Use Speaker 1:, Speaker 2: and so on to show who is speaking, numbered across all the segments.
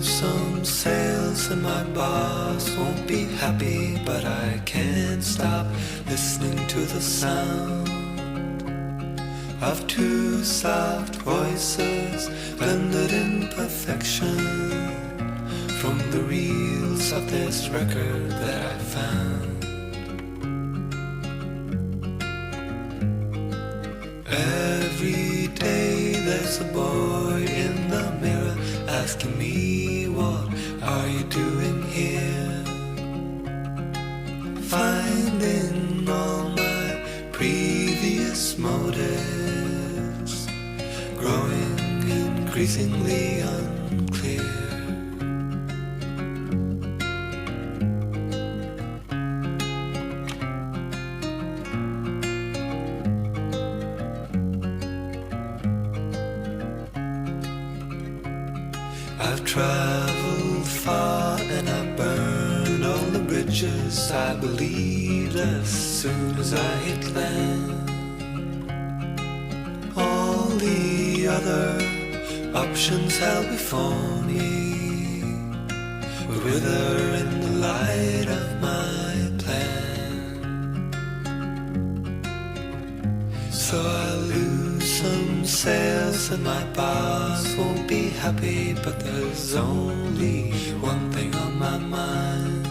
Speaker 1: some sales and my boss won't be happy, but I can't stop listening to the sound of two soft voices blended in perfection from the reels of this record that I found. Every day there's a boy in the mirror asking me, what are you doing here? Finding all my previous motives growing increasingly unclear. I've traveled far and I burned all the bridges I believed as soon as I hit land. All the other options held before me would wither in the light of my plan. So I lose some sales and my boss won't be happy, but there's only one thing on my mind.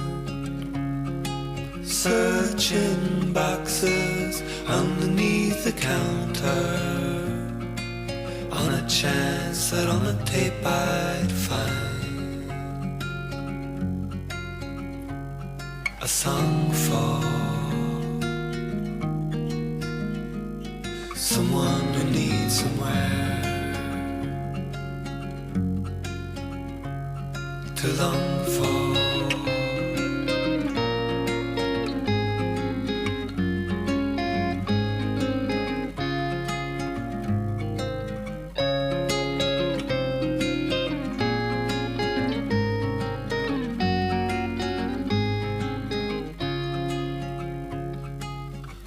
Speaker 1: Searching boxes underneath the counter on a chance that on a tape I'd find a song for someone who needs somewhere to long for.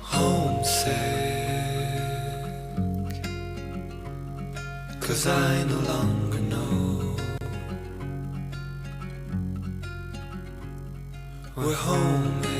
Speaker 1: Homesick, 'cause I no longer know where home is.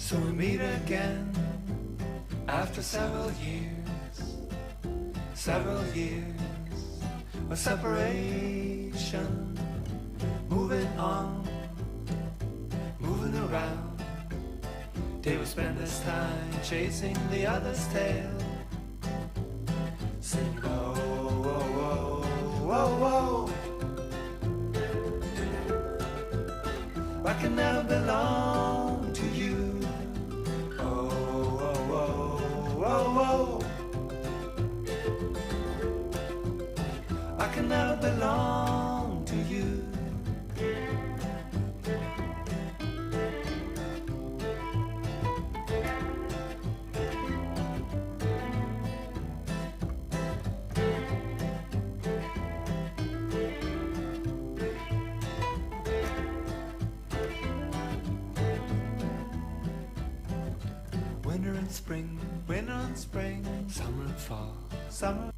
Speaker 1: So we meet again after several years of separation, moving on, moving around. They would spend this time chasing the other's tail, sing whoa, whoa, whoa, whoa, whoa. I can never belong to you. Oh, whoa, whoa, whoa, whoa. I can never belong to you. Winter and spring, summer and fall, summer.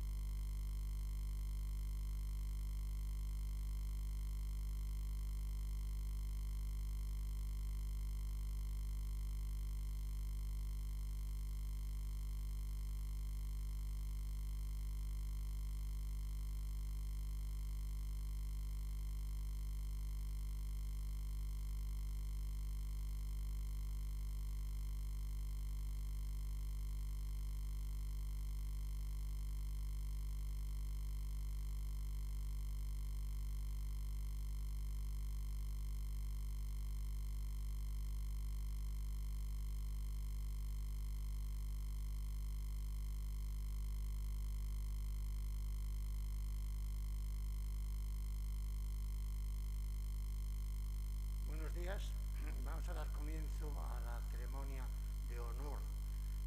Speaker 2: Vamos a dar comienzo a la ceremonia de honor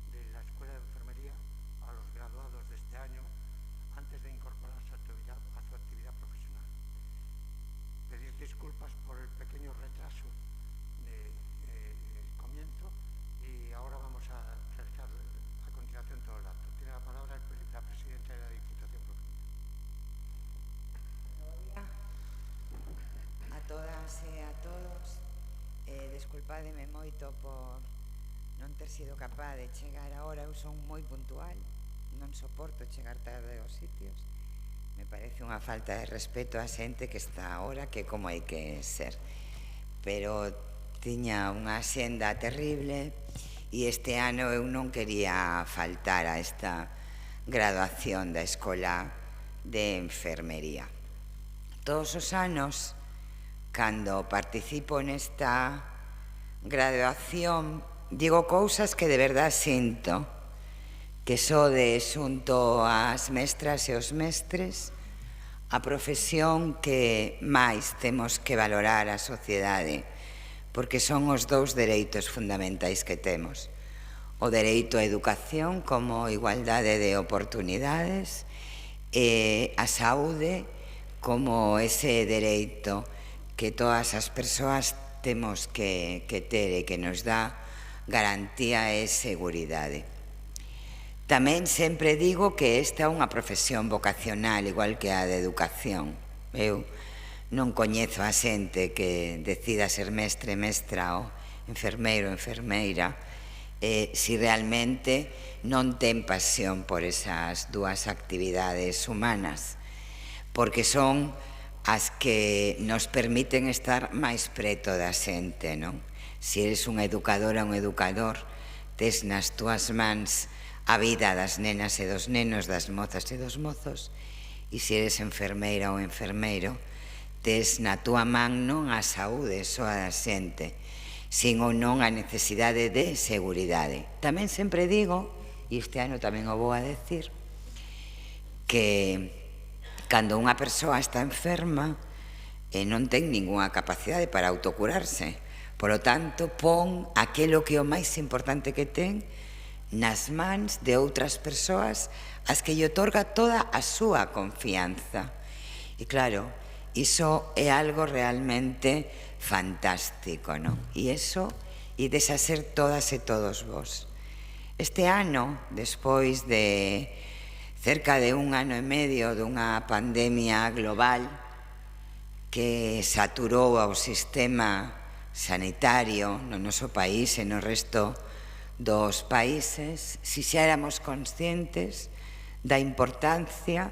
Speaker 2: de la Escuela de Enfermería a los graduados de este año antes de incorporarse a su actividad profesional. Pedir disculpas por el pequeño retraso del comienzo y ahora vamos a realizar a continuación todo el acto. Tiene la palabra la presidenta de la Diputación Provincial.
Speaker 3: A todas e a todos, desculpademe moito por non ter sido capaz de chegar agora. Eu son moi puntual, non soporto chegar tarde aos sitios. Me parece unha falta de respeto a xente que está agora, que como hai que ser. Pero tiña unha xenda terrible e este ano eu non quería faltar a esta graduación da Escola de Enfermería. Todos os anos, cando participo nesta graduación, digo cousas que de verdad sinto, que sode xunto ás mestras e os mestres a profesión que máis temos que valorar a sociedade, porque son os dous dereitos fundamentais que temos: o dereito á educación como igualdade de oportunidades e a saúde como ese dereito que todas as persoas temos que ter e que nos dá garantía e seguridade. Tamén sempre digo que esta é unha profesión vocacional, igual que a de educación. Eu non coñezo a xente que decida ser mestre, mestra ou enfermeiro, enfermeira, si realmente non ten pasión por esas dúas actividades humanas, porque son as que nos permiten estar máis preto da xente, non? Se eres unha educadora ou un educador, tes nas túas mans a vida das nenas e dos nenos, das mozas e dos mozos, e se eres enfermeira ou enfermeiro, tes na túa man non a saúde só da xente, sino non a necesidade de seguridade. Tamén sempre digo, e este ano tamén o vou a decir, que cando unha persoa está enferma non ten ningunha capacidade para autocurarse. Polo tanto, pon aquilo que é o máis importante que ten nas mans de outras persoas as que lle otorga toda a súa confianza. E claro, iso é algo realmente fantástico, non? E iso ides a ser todas e todos vos. Este ano, despois de cerca de 1 ano e medio dunha pandemia global que saturou ao sistema sanitario no noso país e no resto dos países, se xa éramos conscientes da importancia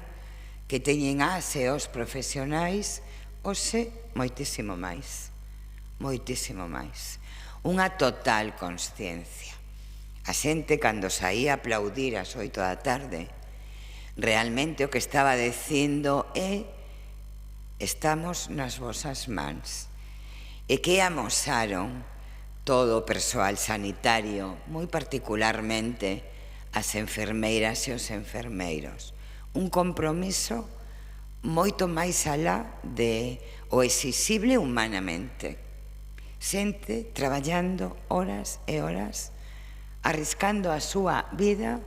Speaker 3: que teñen as e os profesionais, hoxe moitísimo máis, moitísimo máis. Unha total consciencia. A xente, cando saía a aplaudir ás 8 da tarde, realmente o que estaba dicindo é: estamos nas vosas mans. E que amosaron todo o persoal sanitario, moi particularmente as enfermeiras e os enfermeiros. Un compromiso moito máis alá de o exixible humanamente. Xente traballando horas e horas, arriscando a súa vida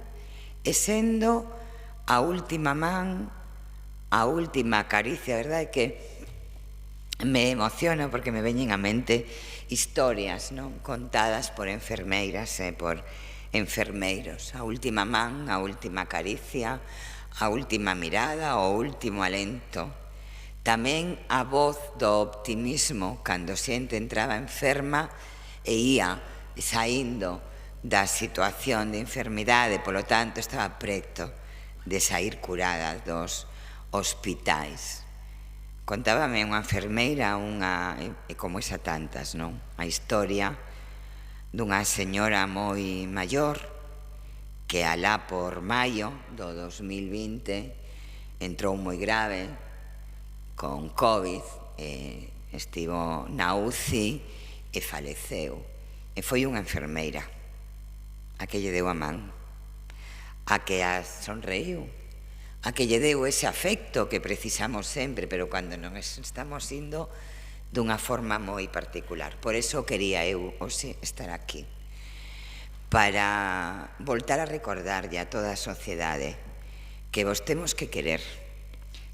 Speaker 3: e sendo a última man, a última caricia. A verdade é que me emociono porque me veñen á mente historias, non, contadas por enfermeiras e por enfermeiros. A última man, a última caricia, a última mirada, o último alento. Tamén a voz do optimismo cando xente entraba enferma e ia saindo da situación de enfermidade, polo tanto estaba preto de sair curada dos hospitais. Contábame unha enfermeira, e como esa tantas, non? A historia dunha señora moi maior que alá por maio do 2020 entrou moi grave con COVID, estivo na UCI e faleceu. E foi unha enfermeira a que lle deu a man, a que a sonreiu, a que lle deu ese afecto que precisamos sempre, pero cando non estamos indo dunha forma moi particular. Por eso quería eu hoxe estar aquí, para voltar a recordarlle a toda a sociedade que vos temos que querer,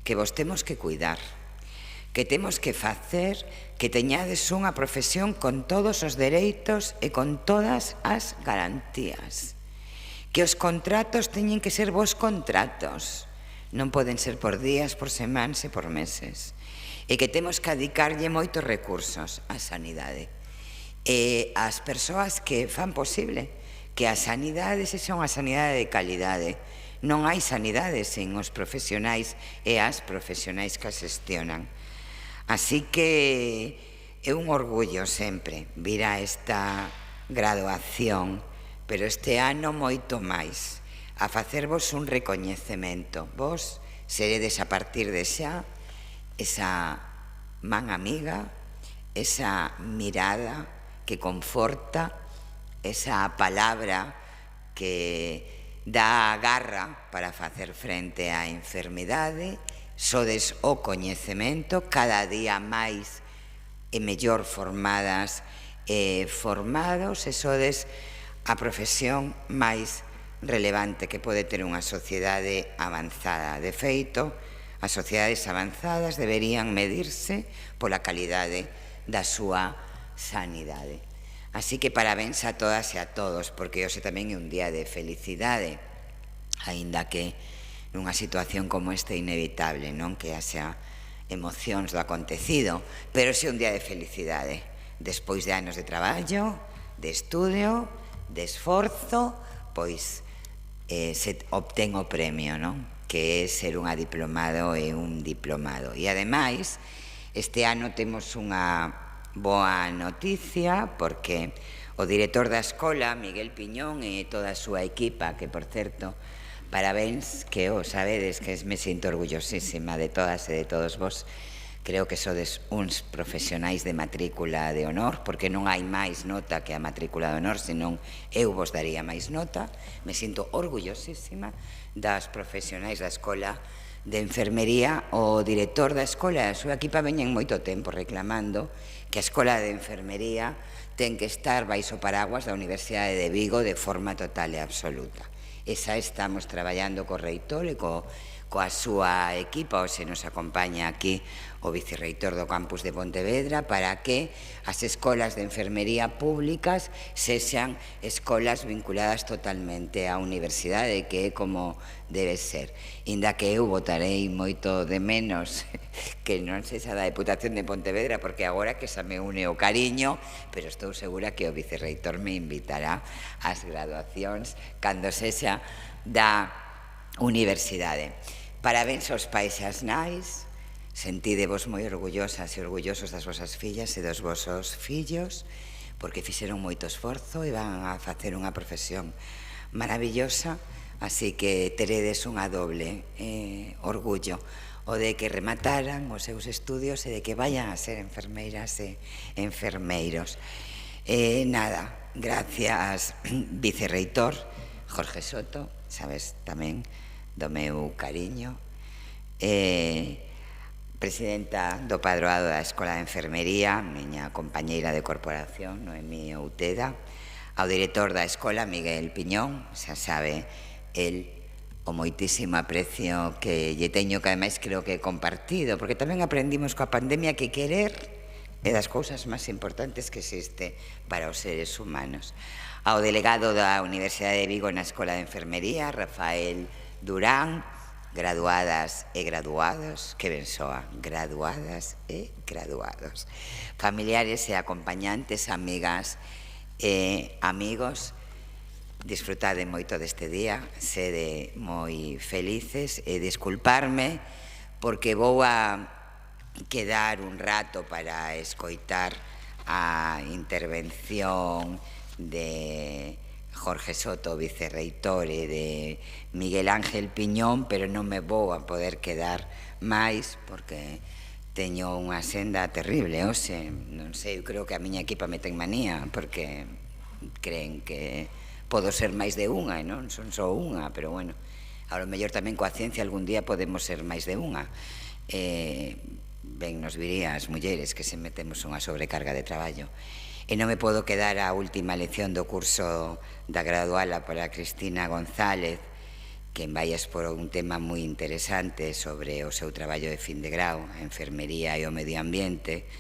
Speaker 3: que vos temos que cuidar, que temos que facer que teñades unha profesión con todos os dereitos e con todas as garantías, que os contratos teñen que ser vos contratos, non poden ser por días, por semanas e por meses, e que temos que dedicarlle moitos recursos á sanidade e ás persoas que fan posible que a sanidade sexa unha sanidade de calidade. Non hai sanidade sen os profesionais e as profesionais que a xestionan. Así que é un orgullo sempre vir a esta graduación, pero este ano moito máis, a facervos un recoñecemento. Vos seredes a partir de xa esa man amiga, esa mirada que conforta, esa palabra que dá a garra para facer frente á enfermidade. Sodes o coñecemento, cada día máis e mellor formadas e formados, e sodes a profesión máis relevante que pode ter unha sociedade avanzada. De feito, as sociedades avanzadas deberían medirse pola calidade da súa sanidade. Así que parabéns a todas e a todos, porque hoxe tamén é un día de felicidade, aínda que nunha situación como esta inevitable, non que haxa emocións do acontecido, pero xe un día de felicidade, despois de anos de traballo, de estudio, de esforzo, pois se obtén o premio, non? Que é ser unha diplomado e un diplomado. E ademais, este ano temos unha boa noticia, porque o director da escola, Miguel Piñón, e toda a súa equipa, que por certo, parabéns, que sabedes que me sinto orgullosísima de todas e de todos vos. Creo que sodes uns profesionais de matrícula de honor, porque non hai máis nota que a matrícula de honor, senón eu vos daría máis nota. Me sinto orgullosísima das profesionais da escola de enfermería. O director da escola e a súa equipa veñen moito tempo reclamando que a escola de enfermería ten que estar baixo paraguas da Universidade de Vigo de forma total e absoluta. Esa estamos traballando co reitor e co coa súa equipa. Hoxe nos acompaña aquí o vicerreitor do campus de Pontevedra para que as escolas de enfermería públicas sexan escolas vinculadas totalmente á universidade, que é como debe ser. Inda que eu votarei moito de menos que non sexa da Deputación de Pontevedra, porque agora que xa me une o cariño, pero estou segura que o vicerreitor me invitará ás graduacións cando sexa da universidade. Parabéns aos pais e ás nais, sentídevos moi orgullosas e orgullosos das vosas fillas e dos vosos fillos, porque fixeron moito esforzo e van a facer unha profesión maravillosa, así que teredes unha doble orgullo, o de que remataran os seus estudios e de que vayan a ser enfermeiras e enfermeiros. Nada, gracias, vicerreitor Jorge Soto, sabes tamén do meu cariño, presidenta do Padroado da Escola de Enfermería, miña compañeira de corporación, Noemí Outeda, ao director da escola, Miguel Piñón, xa sabe el o moitísimo aprecio que lle teño, que ademais creo que é compartido, porque tamén aprendimos coa pandemia que querer é das cousas máis importantes que existe para os seres humanos. Ao delegado da Universidade de Vigo na Escola de Enfermería, Rafael Durán, graduadas e graduados, que ben soa, graduadas e graduados, familiares e acompañantes, amigas e amigos, disfrutade moito deste día, sede moi felices e disculparme porque vou a quedar un rato para escoitar a intervención de Jorge Soto, vicerreitor, e de Miguel Ángel Piñón, pero non me vou a poder quedar máis porque teño unha senda terrible hoxe. Non sei, eu creo que a miña equipa me ten manía porque creen que podo ser máis de unha e non son só unha, pero bueno, ao mellor tamén coa ciencia algún día podemos ser máis de unha. Ben nos viría as mulleres que se metemos unha sobrecarga de traballo. E non me podo quedar a última lección do curso da graduala para Cristina González, que vai expor un tema moi interesante sobre o seu traballo de fin de grau, a enfermería e o medio ambiente,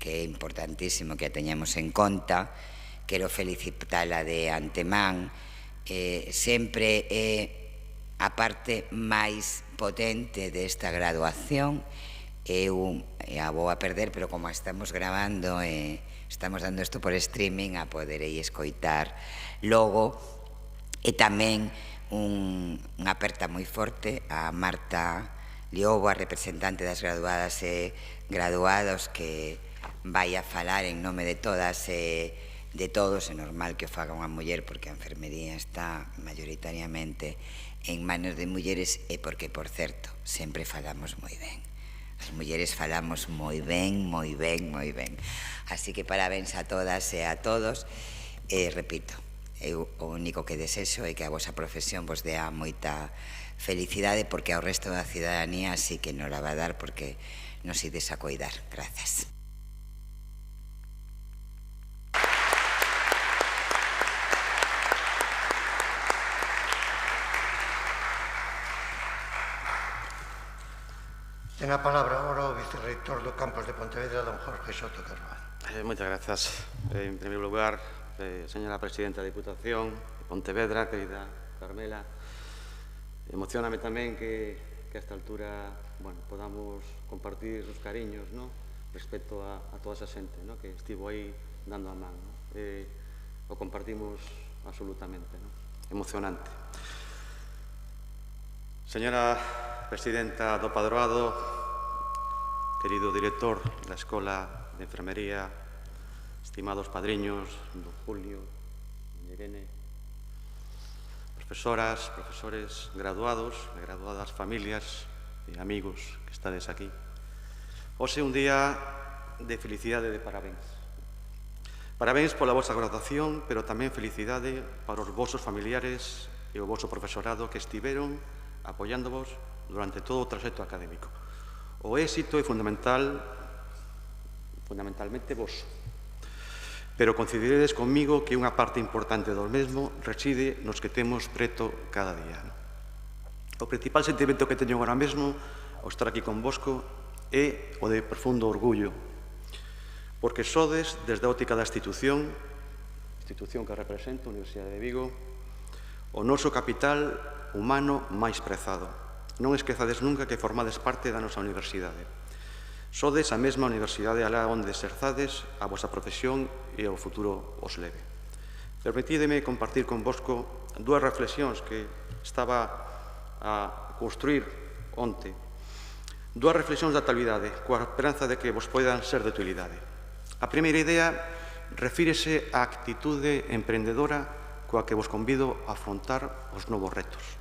Speaker 3: que é importantísimo que a teñamos en conta. Quero felicitala de antemán, sempre é a parte máis potente desta graduación. Eu a vou a perder, pero como estamos grabando e estamos dando isto por streaming, a poderei escoitar logo. E tamén unha aperta moi forte a Marta Liobo, a representante das graduadas e graduados, que vai a falar en nome de todas e de todos. É normal que o faga unha muller porque a enfermería está mayoritariamente en manos de mulleres e porque, por certo, sempre falamos moi ben. As mulleres falamos moi ben, moi ben, moi ben. Así que parabéns a todas e a todos. E repito, eu o único que desexo é que a vosa profesión vos dea moita felicidade, porque ao resto da cidadanía sí que nos la va a dar, porque nos ides a coidar. Grazas.
Speaker 2: Ten a palabra agora o vicerreitor do campus de Pontevedra, don Jorge Soto Carvalho.
Speaker 4: Moitas grazas. En primeiro lugar, señora presidenta da Diputación de Pontevedra, querida Carmela, emocioname tamén que a esta altura podamos compartir os cariños respecto a toda esa xente que estivo aí dando a man. O compartimos absolutamente. Emocionante. Señora presidenta do Padroado, querido director da Escola de Enfermería, estimados padriños, don Julio, don Irene, profesoras, profesores, graduados e graduadas, familias e amigos que estades aquí. Hoxe é un día de felicidade e de parabéns. Parabéns pola vosa graduación, pero tamén felicidade para os vosos familiares e o voso profesorado que estiveron apoiándovos durante todo o traxecto académico. O éxito é fundamentalmente voso, pero coincidiredes comigo que unha parte importante do mesmo reside nos que temos preto cada día.
Speaker 5: O principal sentimento que teño agora mesmo ao estar aquí convosco é o de profundo orgullo, porque sodes, desde a óptica da institución que represento, a Universidade de Vigo, o noso capital humano máis prezado. Non esquezades nunca que formades parte da nosa universidade. Sodes a mesma universidade alá onde exerzades a vosa profesión e o futuro os leve. Permitídeme compartir convosco dúas reflexións que estaba a construir onte. Dúas reflexións da actualidade, coa esperanza de que vos poidan ser de utilidade. A primeira idea refírese á actitude emprendedora coa que vos convido a afrontar os novos retos.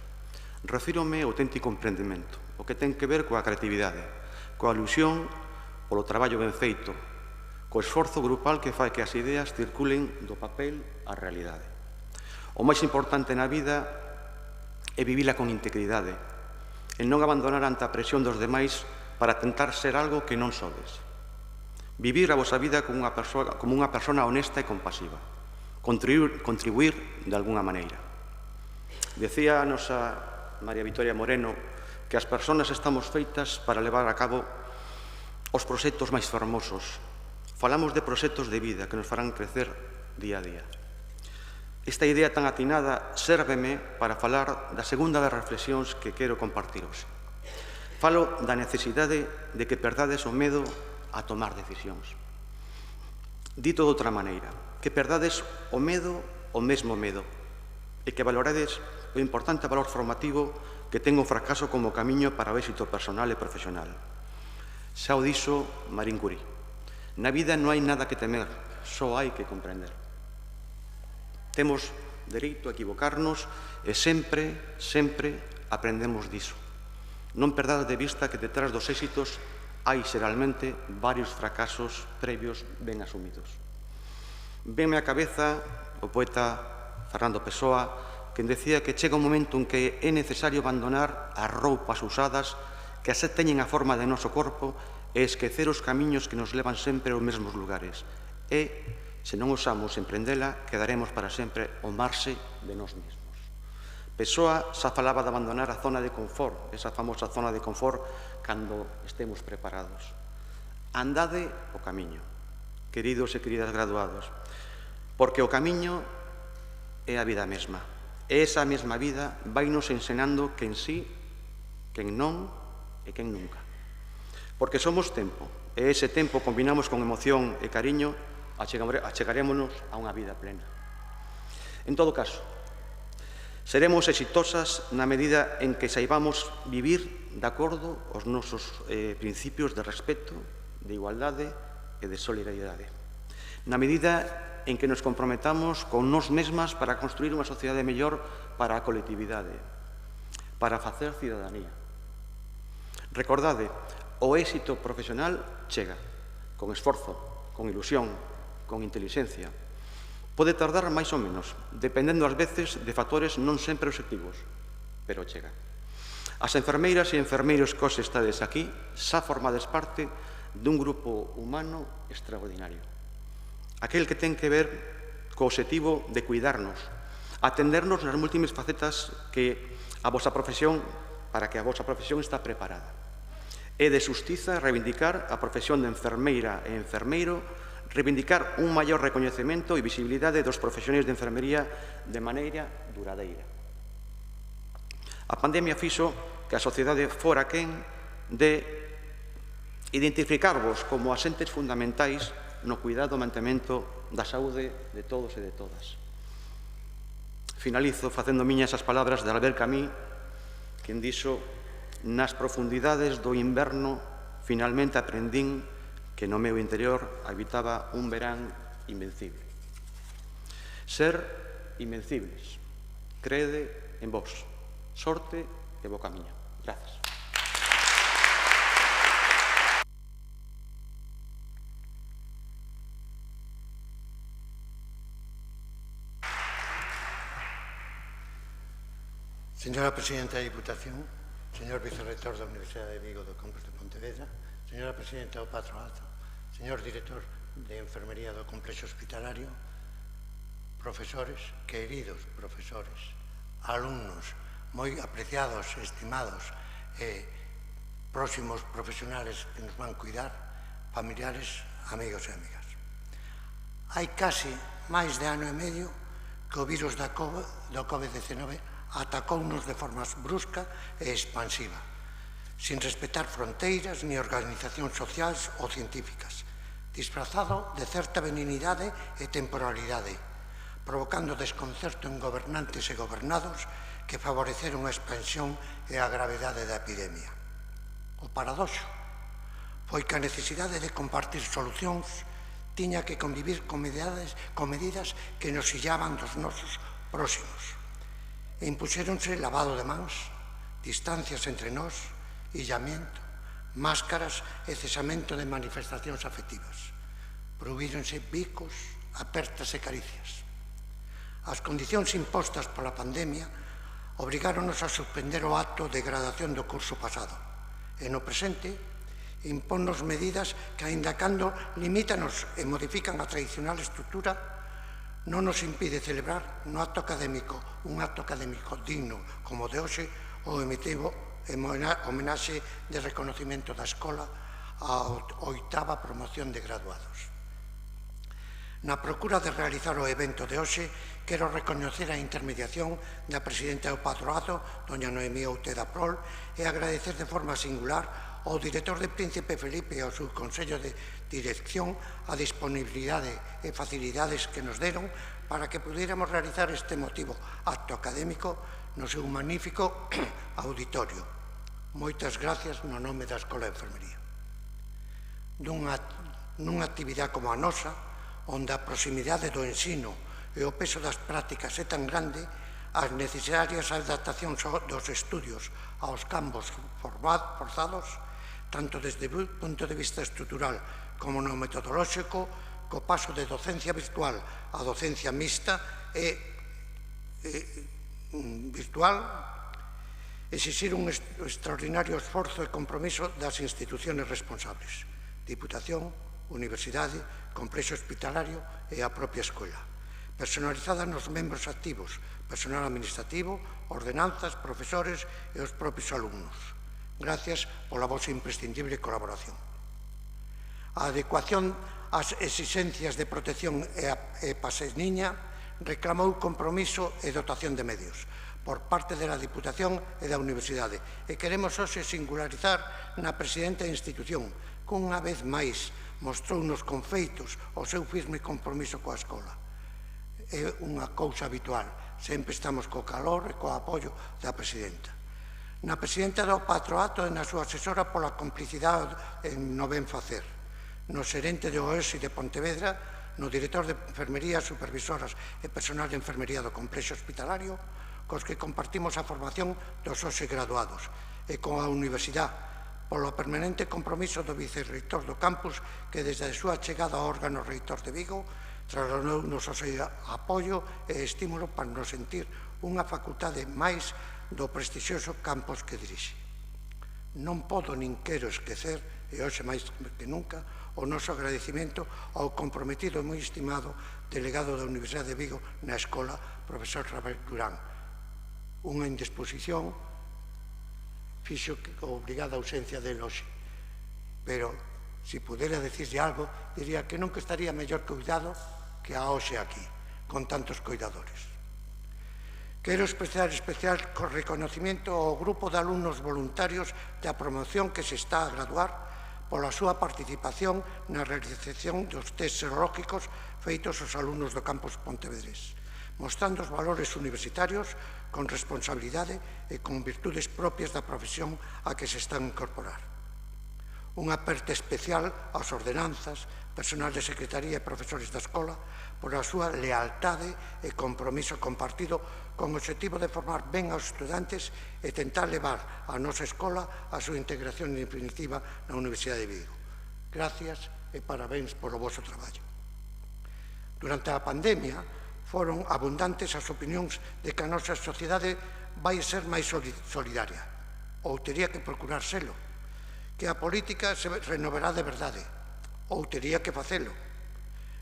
Speaker 5: Refírome ao auténtico emprendemento, o que ten que ver coa creatividade, coa ilusión polo traballo ben feito, co esforzo grupal que fai que as ideas circulen do papel á realidade. O máis importante na vida é vivila con integridade, e non abandonar ante a presión dos demais para tentar ser algo que non sodes. Vivir a vosa vida como unha persona honesta e compasiva. Contribuir de alguna maneira. Decía a nosa María Victoria Moreno que as persoas estamos feitas para levar a cabo os proxectos máis fermosos. Falamos de proxectos de vida que nos farán crecer día a día. Esta idea tan atinada sérveme para falar da segunda das reflexións que quero compartir hoxe. Falo da necesidade de que perdades o medo a tomar decisións. Dito de outra maneira, que perdades o medo, o mesmo medo, e que valorades o importante valor formativo que ten o fracaso como camiño para o éxito personal e profesional. Xa o dixo Marín Curie. Na vida non hai nada que temer, só hai que comprender. Temos dereito a equivocarnos e sempre aprendemos diso. Non perdades de vista que detrás dos éxitos hai xeralmente varios fracasos previos ben asumidos. Venme á cabeza o poeta Fernando Pessoa, quen decía que chega un momento en que é necesario abandonar as roupas usadas que así teñen a forma de noso corpo e esquecer os camiños que nos levan sempre aos mesmos lugares. E, se non osamos emprendela, quedaremos para sempre ao marxe de nós mesmos. Pessoa xa falaba de abandonar a zona de confort, esa famosa zona de confort, cando estemos preparados. Andade o camiño, queridos e queridas graduados, porque o camiño é a vida mesma. E esa mesma vida vainos ensinando quen sí, quen non e quen nunca. Porque somos tempo, e ese tempo combinamos con emoción e cariño, achegarémonos a unha vida plena. En todo caso, seremos exitosas na medida en que saibamos vivir de acordo aos nosos principios de respeto, de igualdade e de solidaridade. Na medida en que nos comprometamos con nós mesmas para construir unha sociedade mellor para a colectividade, para facer cidadanía. Recordade, o éxito profesional chega, con esforzo, con ilusión, con inteligencia. Pode tardar máis ou menos, dependendo ás veces de factores non sempre obxectivos, pero chega. As enfermeiras e enfermeiros que hoxe estades aquí xa formades parte dun grupo humano extraordinario. Aquel que ten que ver co obxectivo de cuidarnos, atendernos nas múltiples facetas que a vosa profesión, para que a vosa profesión está preparada. É de xustiza reivindicar a profesión de enfermeira e enfermeiro, reivindicar un maior recoñecemento e visibilidade dos profesionais de enfermería de maneira duradeira. A pandemia fixo que a sociedade fora quen de identificarvos como asentes fundamentais no cuidado e mantemento da saúde de todos e de todas. Finalizo facendo miñas as palabras de Albert Camus, quen dixo: nas profundidades do inverno finalmente aprendín que no meu interior habitaba un verán invencible. Ser invencibles. Crede en vos. Sorte e bo camiño. Grazas.
Speaker 2: Señora Presidenta da Diputación, señor Vicerrector da Universidade de Vigo do Campus de Pontevedra, señora Presidenta do Patronato, señor Director de Enfermería do Complexo Hospitalario, profesores, queridos profesores, alumnos, moi apreciados, estimados, próximos profesionales que nos van cuidar, familiares, amigos e amigas. Hai casi máis de ano e medio que o virus do COVID-19 atacounos de forma brusca e expansiva, sin respetar fronteiras ni organizacións sociais ou científicas, disfrazado de certa benignidade e temporalidade, provocando desconcerto en gobernantes e gobernados que favoreceron a expansión e a gravedade da epidemia. O paradoxo foi que a necesidade de compartir solucións tiña que convivir con medidas que nos illaban dos nosos próximos. E impuxéronse lavado de mans, distancias entre nós, illamento, máscaras e cesamento de manifestacións afectivas. Prohibíronse bicos, apertas e caricias. As condicións impostas pola pandemia obrigáronos a suspender o acto de gradación do curso pasado e no presente imponnos medidas que, aínda cando limítanos e modifican a tradicional estrutura, non nos impide celebrar un acto académico digno como de hoxe o emitivo homenaxe de reconocimento da escola á 8ª promoción de graduados. Na procura de realizar o evento de hoxe, quero recoñecer a intermediación da presidenta do Patronato, doña Noemí Outeda Prol, e agradecer de forma singular ao director de Príncipe Felipe e ao seu Consello de Dirección a disponibilidade e facilidades que nos deron para que pudiéramos realizar este emotivo acto académico no seu magnífico auditorio. Moitas gracias no nome da Escola de Enfermería. Nunha actividade como a nosa, onde a proximidade do ensino e o peso das prácticas é tan grande, as necesarias adaptacións dos estudios aos campos forzados, tanto desde o punto de vista estrutural como no metodolóxico, co paso de docencia virtual a docencia mixta e virtual, exixir un extraordinario esforzo e compromiso das instituciones responsables, Diputación, Universidade, Complexo Hospitalario e a propia escola, personalizada nos membros activos, personal administrativo, ordenanzas, profesores e os propios alumnos. Gracias pola vosa imprescindible colaboración. A adecuación ás exixencias de protección e paseniña reclamou compromiso e dotación de medios por parte da Diputación e da Universidade. E queremos hoxe singularizar na presidenta da institución, que unha vez máis mostrounos con feitos o seu firme compromiso coa escola. É unha cousa habitual, sempre estamos co calor e co apoio da presidenta. Na presidenta do Patronato e na súa asesora pola complicidade no ben facer, no xerente de OES de Pontevedra, no director de enfermería, supervisoras e personal de enfermería do Complexo Hospitalario, cos que compartimos a formación dos hoxe graduados, e con a Universidade, polo permanente compromiso do vicerreitor do campus que desde a súa chegada ao órgano reitor de Vigo trasladounos o seu apoio e estímulo para nos sentir unha facultade máis do prestixioso campus que dirixe. Non podo nin quero esquecer, e hoxe máis que nunca, o noso agradecimento ao comprometido e moi estimado delegado da Universidade de Vigo na escola, profesor Rafael Durán. Unha indisposición fixo obrigada a ausencia de hoxe. Pero, se pudera decirle algo, diría que nunca estaría mellor cuidado que a hoxe aquí, con tantos cuidadores. Quero expresar especial reconocimiento ao grupo de alumnos voluntarios da promoción que se está a graduar pola súa participación na realización dos test serológicos feitos aos alumnos do campus pontevedrés, mostrando os valores universitarios con responsabilidade e con virtudes propias da profesión a que se están a incorporar. Unha aperta especial ás ordenanzas, personal de secretaría e profesores da escola por a súa lealtade e compromiso compartido con o objetivo de formar ben aos estudantes e tentar levar a nosa escola a súa integración definitiva na Universidade de Vigo. Gracias e parabéns polo voso traballo. Durante a pandemia, foron abundantes as opinións de que a nosa sociedade vai ser máis solidaria, ou tería que procurar selo, que a política se renovará de verdade, ou tería que facelo,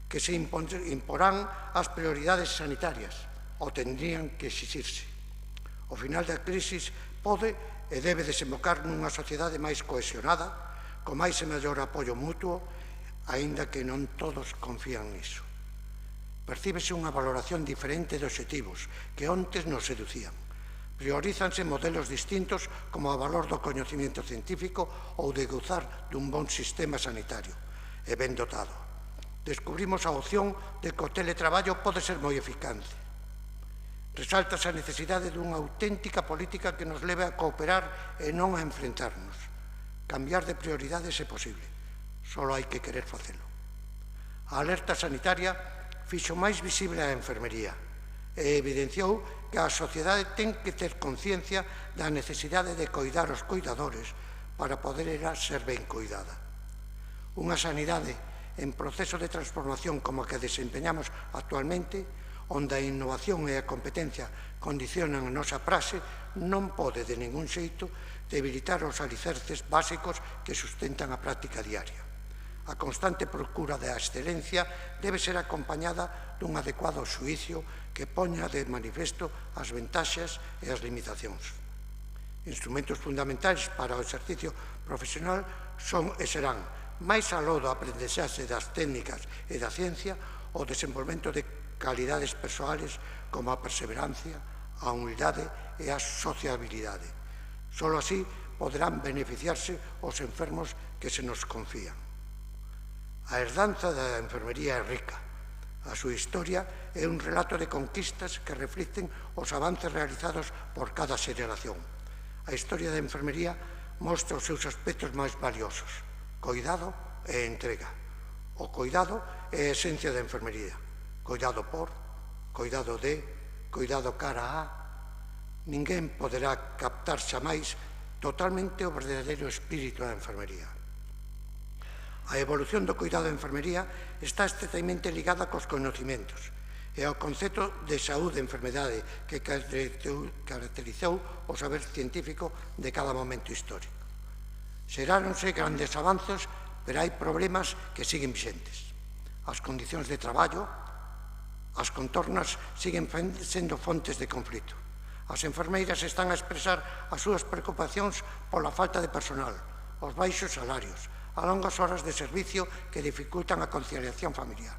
Speaker 2: que se imporán as prioridades sanitarias, ou tendrían que exixirse. O final da crisis pode e debe desembocar nunha sociedade máis cohesionada, con máis e mellor apoio mutuo, aínda que non todos confían niso. Percíbese unha valoración diferente de obxectivos que ontes nos seducían. Priorízanse modelos distintos como o valor do coñecemento científico ou de gozar dun bon sistema sanitario e ben dotado. Descubrimos a opción de que o teletraballo pode ser moi eficaz. Resaltase a necesidade dunha auténtica política que nos leve a cooperar e non a enfrentarnos. Cambiar de prioridades é posible, só hai que querer facelo. A alerta sanitaria fixo máis visible a enfermería e evidenciou que a sociedade ten que ter conciencia da necesidade de coidar os coidadores para poder ser ben coidada. Unha sanidade en proceso de transformación como a que desempeñamos actualmente, onde a innovación e a competencia condicionan a nosa praxe, non pode de ningún xeito debilitar os alicerces básicos que sustentan a práctica diaria. A constante procura da excelencia debe ser acompañada dun adecuado xuízo que poña de manifesto as ventaxas e as limitacións. Instrumentos fundamentais para o exercicio profesional son e serán, máis aló do aprendexaxe das técnicas e da ciencia, o desenvolvemento de calidades persoales como a perseverancia, a humildade e a sociabilidade. Só así poderán beneficiarse os enfermos que se nos confían. A herdanza da enfermería é rica. A súa historia é un relato de conquistas que reflicten os avances realizados por cada xeración. A historia da enfermería mostra os seus aspectos máis valiosos: coidado e entrega. O coidado é a esencia da enfermería. Coidado por, coidado de, coidado cara a. Ninguén poderá captar xamais totalmente o verdadeiro espírito da enfermería. A evolución do cuidado da enfermería está estreitamente ligada cos conhecimentos e ao concepto de saúde e enfermedade que caracterizou o saber científico de cada momento histórico. Xeráronse grandes avanzos, pero hai problemas que siguen vixentes. As condicións de traballo, as contornas siguen sendo fontes de conflito. As enfermeiras están a expresar as súas preocupacións pola falta de personal, os baixos salarios, as longas horas de servicio que dificultan a conciliación familiar.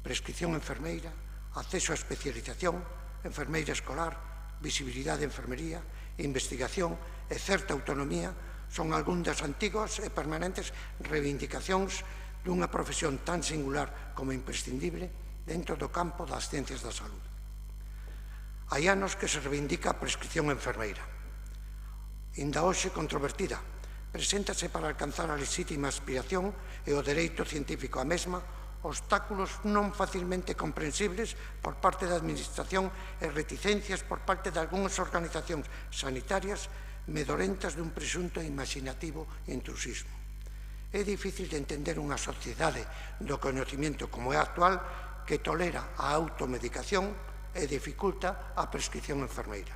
Speaker 2: Prescripción enfermeira, acceso á especialización, enfermeira escolar, visibilidade de enfermería, investigación e certa autonomía son algún das antigas e permanentes reivindicacións dunha profesión tan singular como imprescindible dentro do campo das ciencias da saúde. Hai anos que se reivindica a prescripción enfermeira. Inda hoxe controvertida, preséntase para alcanzar a lexítima aspiración e o dereito científico á mesma obstáculos non facilmente comprensibles por parte da Administración e reticencias por parte de algunhas organizacións sanitarias medorentas dun presunto imaginativo intrusismo. É difícil de entender unha sociedade do coñecemento como é actual que tolera a automedicación e dificulta a prescripción enfermeira.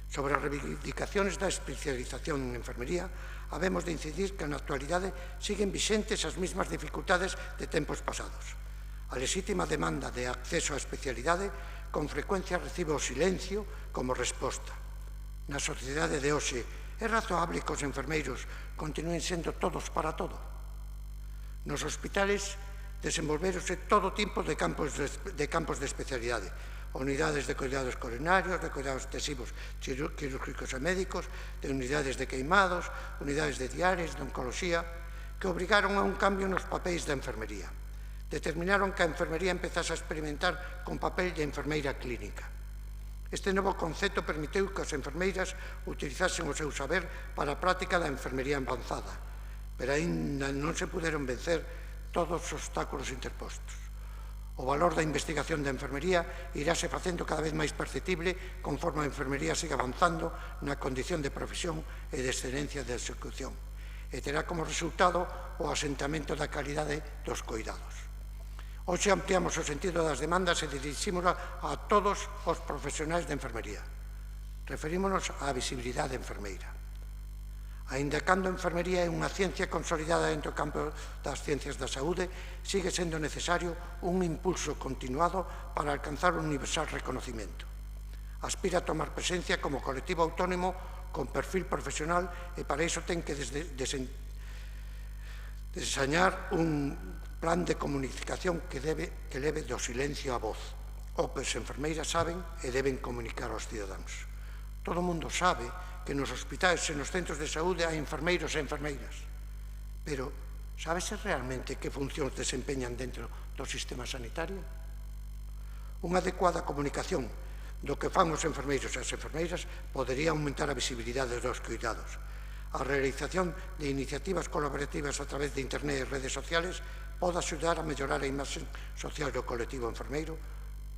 Speaker 2: Sobre as reivindicacións da especialización en enfermería, habemos de incidir que na actualidade siguen vixentes as mesmas dificultades de tempos pasados. A lexítima demanda de acceso á especialidade con frecuencia recibe o silencio como resposta. Na sociedade de hoxe, é razoable que os enfermeiros continúen sendo todos para todo. Nos hospitales desenvolveronse todo tipo de campos de especialidade, unidades de cuidados coronarios, de cuidados intensivos quirúrgicos e médicos, de unidades de queimados, unidades de diárias, de oncoloxía, que obrigaron a un cambio nos papéis da enfermería. Determinaron que a enfermería empezase a experimentar con papel de enfermeira clínica. Este novo concepto permitiu que as enfermeiras utilizasen o seu saber para a práctica da enfermería avanzada, pero aínda non se puderon vencer todos os obstáculos interpostos. O valor da investigación da enfermería iráse facendo cada vez máis perceptible conforme a enfermería siga avanzando na condición de profesión e de excelencia de execución, e terá como resultado o asentamento da calidade dos coidados. Hoxe ampliamos o sentido das demandas e dirixímola a todos os profesionais de enfermería. Referímonos á visibilidade enfermeira. Aínda cando a enfermería é unha ciencia consolidada dentro do campo das ciencias da saúde, sigue sendo necesario un impulso continuado para alcanzar un universal reconocimento. Aspira a tomar presencia como colectivo autónomo con perfil profesional e para iso ten que deseñar un plan de comunicación que leve do silencio á voz. As enfermeiras saben e deben comunicar aos cidadáns. Todo o mundo sabe que nos hospitais e nos centros de saúde hai enfermeiros e enfermeiras, pero sábese realmente que funcións desempeñan dentro do sistema sanitario? Unha adecuada comunicación do que fan os enfermeiros e as enfermeiras podería aumentar a visibilidade dos cuidados. A realización de iniciativas colaborativas a través de internet e redes sociales pode axudar a mellorar a imaxe social do colectivo enfermeiro,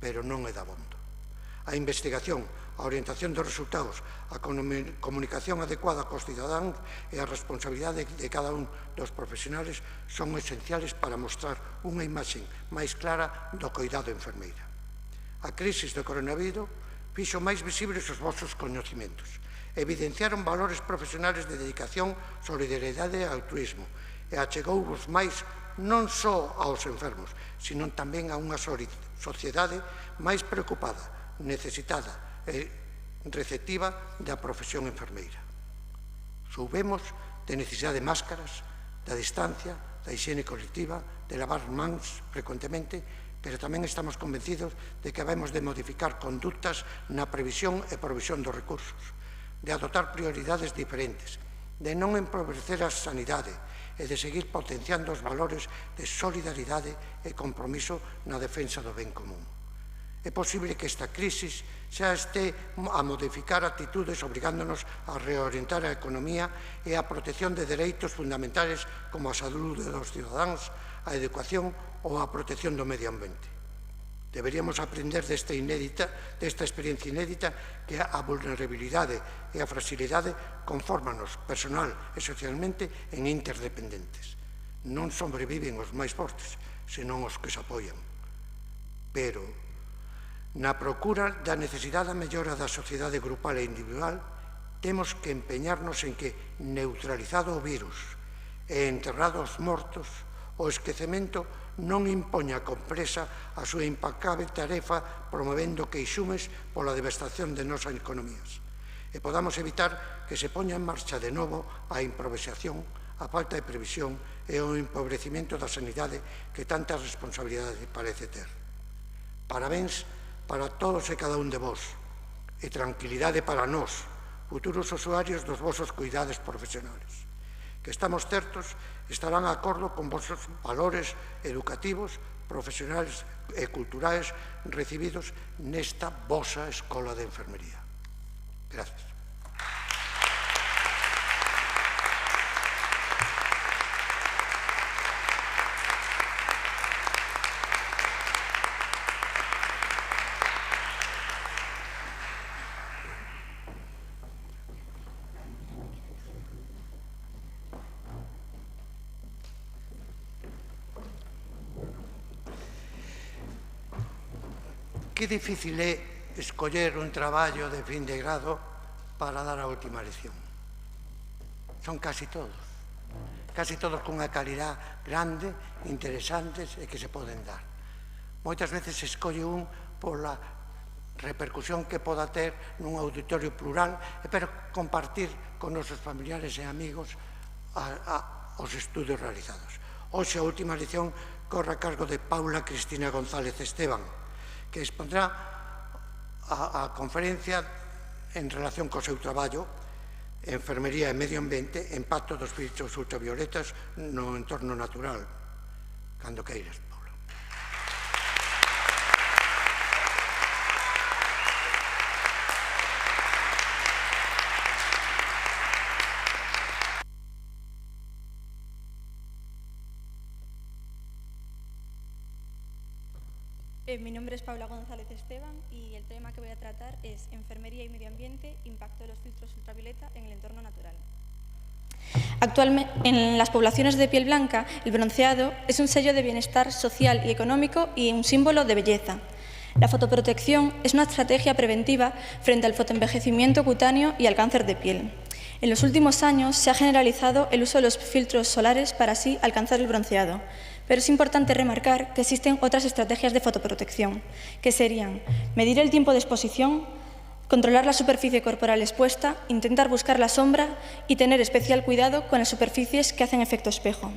Speaker 2: pero non é dabondo. A investigación, a orientación dos resultados, a comunicación adecuada cos cidadáns e a responsabilidade de cada un dos profesionales son esenciales para mostrar unha imaxe máis clara do cuidado enfermeira. A crisis do coronavirus fixo máis visibles os vosos coñecementos. Evidenciaron valores profesionales de dedicación, solidariedade e altruismo e achegouvos máis non só aos enfermos, sino tamén a unha sociedade máis preocupada, necesitada e receptiva da profesión enfermeira. Soubemos de necesidade de máscaras, da distancia, da higiene colectiva, de lavar mans frecuentemente, pero tamén estamos convencidos de que habemos de modificar conductas na previsión e provisión dos recursos, de adoptar prioridades diferentes, de non empobrecer a sanidade e de seguir potenciando os valores de solidaridade e compromiso na defensa do ben común. É posible que esta crisis xa este a modificar actitudes obrigándonos a reorientar a economía e a protección de dereitos fundamentales como a saúde dos cidadáns, a educación ou a protección do medio ambiente. Deberíamos aprender desta experiencia inédita que a vulnerabilidade e a fragilidade confórmanos personal e socialmente en interdependentes. Non sobreviven os máis fortes, senón os que se apoian. Pero, na procura da necesidade da mellora da sociedade grupal e individual, temos que empeñarnos en que, neutralizado o virus e enterrados os mortos, o esquecemento non impoña con presa a súa impecable tarefa promovendo queixumes pola devastación de nosas economías e podamos evitar que se poña en marcha de novo a improvisación, a falta de previsión e o empobrecimento da sanidade que tanta responsabilidade parece ter. Parabéns para todos e cada un de vós e tranquilidade para nós, futuros usuarios dos vosos cuidados profesionales, que estamos certos estarán de acordo con vosos valores educativos, profesionales e culturais recibidos nesta vosa escola de enfermería. Gracias. Que difícil é escoller un traballo de fin de grado para dar a última lección. Son casi todos con unha calidad grande, interesantes e que se poden dar. Moitas veces se escolle un pola repercusión que poda ter nun auditorio plural e para compartir con nosos familiares e amigos os estudios realizados. Hoxe a última lección corre a cargo de Paula Cristina González Esteban, que expondrá a conferencia en relación co seu traballo Enfermería e Medio Ambiente, impacto dos filtros ultravioletas no entorno natural. Cando queiras, Paula.
Speaker 6: Mi nombre es Paula González Esteban y el tema que voy a tratar es Enfermería y Medio Ambiente, impacto de los filtros ultravioleta en el entorno natural. Actualmente, en las poblaciones de piel blanca, el bronceado es un sello de bienestar social y económico y un símbolo de belleza. La fotoprotección es una estrategia preventiva frente al fotoenvejecimiento cutáneo y al cáncer de piel. En los últimos años se ha generalizado el uso de los filtros solares para así alcanzar el bronceado. Pero es importante remarcar que existen otras estrategias de fotoprotección, que serían medir el tiempo de exposición, Controlar la superficie corporal expuesta, intentar buscar la sombra y tener especial cuidado con las superficies que hacen efecto espejo.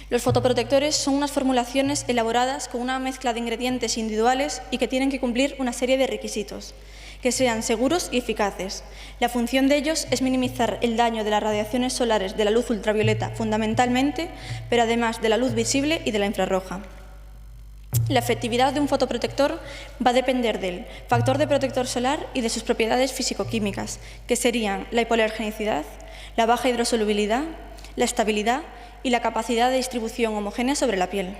Speaker 6: Los fotoprotectores son unas formulaciones elaboradas con una mezcla de ingredientes individuales y que tienen que cumplir una serie de requisitos, que sean seguros y eficaces. La función de ellos es minimizar el daño de las radiaciones solares de la luz ultravioleta fundamentalmente, pero además de la luz visible y de la infrarroja. La efectividad de un fotoprotector va a depender del factor de protector solar y de sus propiedades físico-químicas, que serían la hipoalergenicidad, la baja hidrosolubilidad, la estabilidad y la capacidad de distribución homogénea sobre la piel.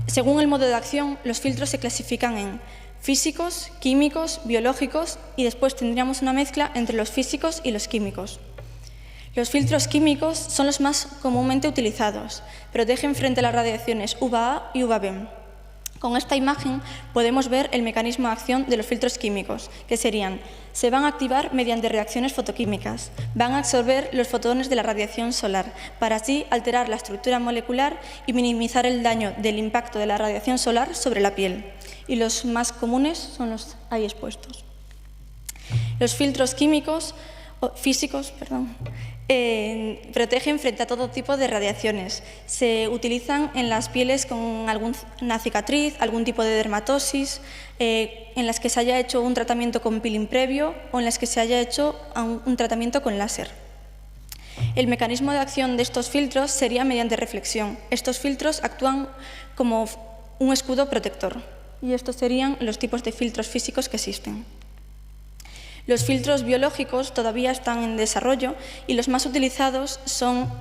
Speaker 6: Según el modo de acción, los filtros se clasifican en físicos, químicos, biológicos y después tendríamos una mezcla entre los físicos y los químicos. Los filtros químicos son los más comúnmente utilizados. Protegen frente a las radiaciones UVA y UVB. Con esta imagen podemos ver el mecanismo de acción de los filtros químicos, que serían: se van a activar mediante reacciones fotoquímicas, van a absorber los fotones de la radiación solar, para así alterar la estructura molecular y minimizar el daño del impacto de la radiación solar sobre la piel. Y los más comunes son los ahí expuestos. Los filtros físicos, protegen frente a todo tipo de radiaciones. Se utilizan en las pieles con alguna cicatriz, algún tipo de dermatosis, en las que se haya hecho un tratamiento con peeling previo o en las que se haya hecho un tratamiento con láser. El mecanismo de acción de estos filtros sería mediante reflexión. Estos filtros actúan como un escudo protector y estos serían los tipos de filtros físicos que existen. Los filtros biológicos todavía están en desarrollo y los más utilizados son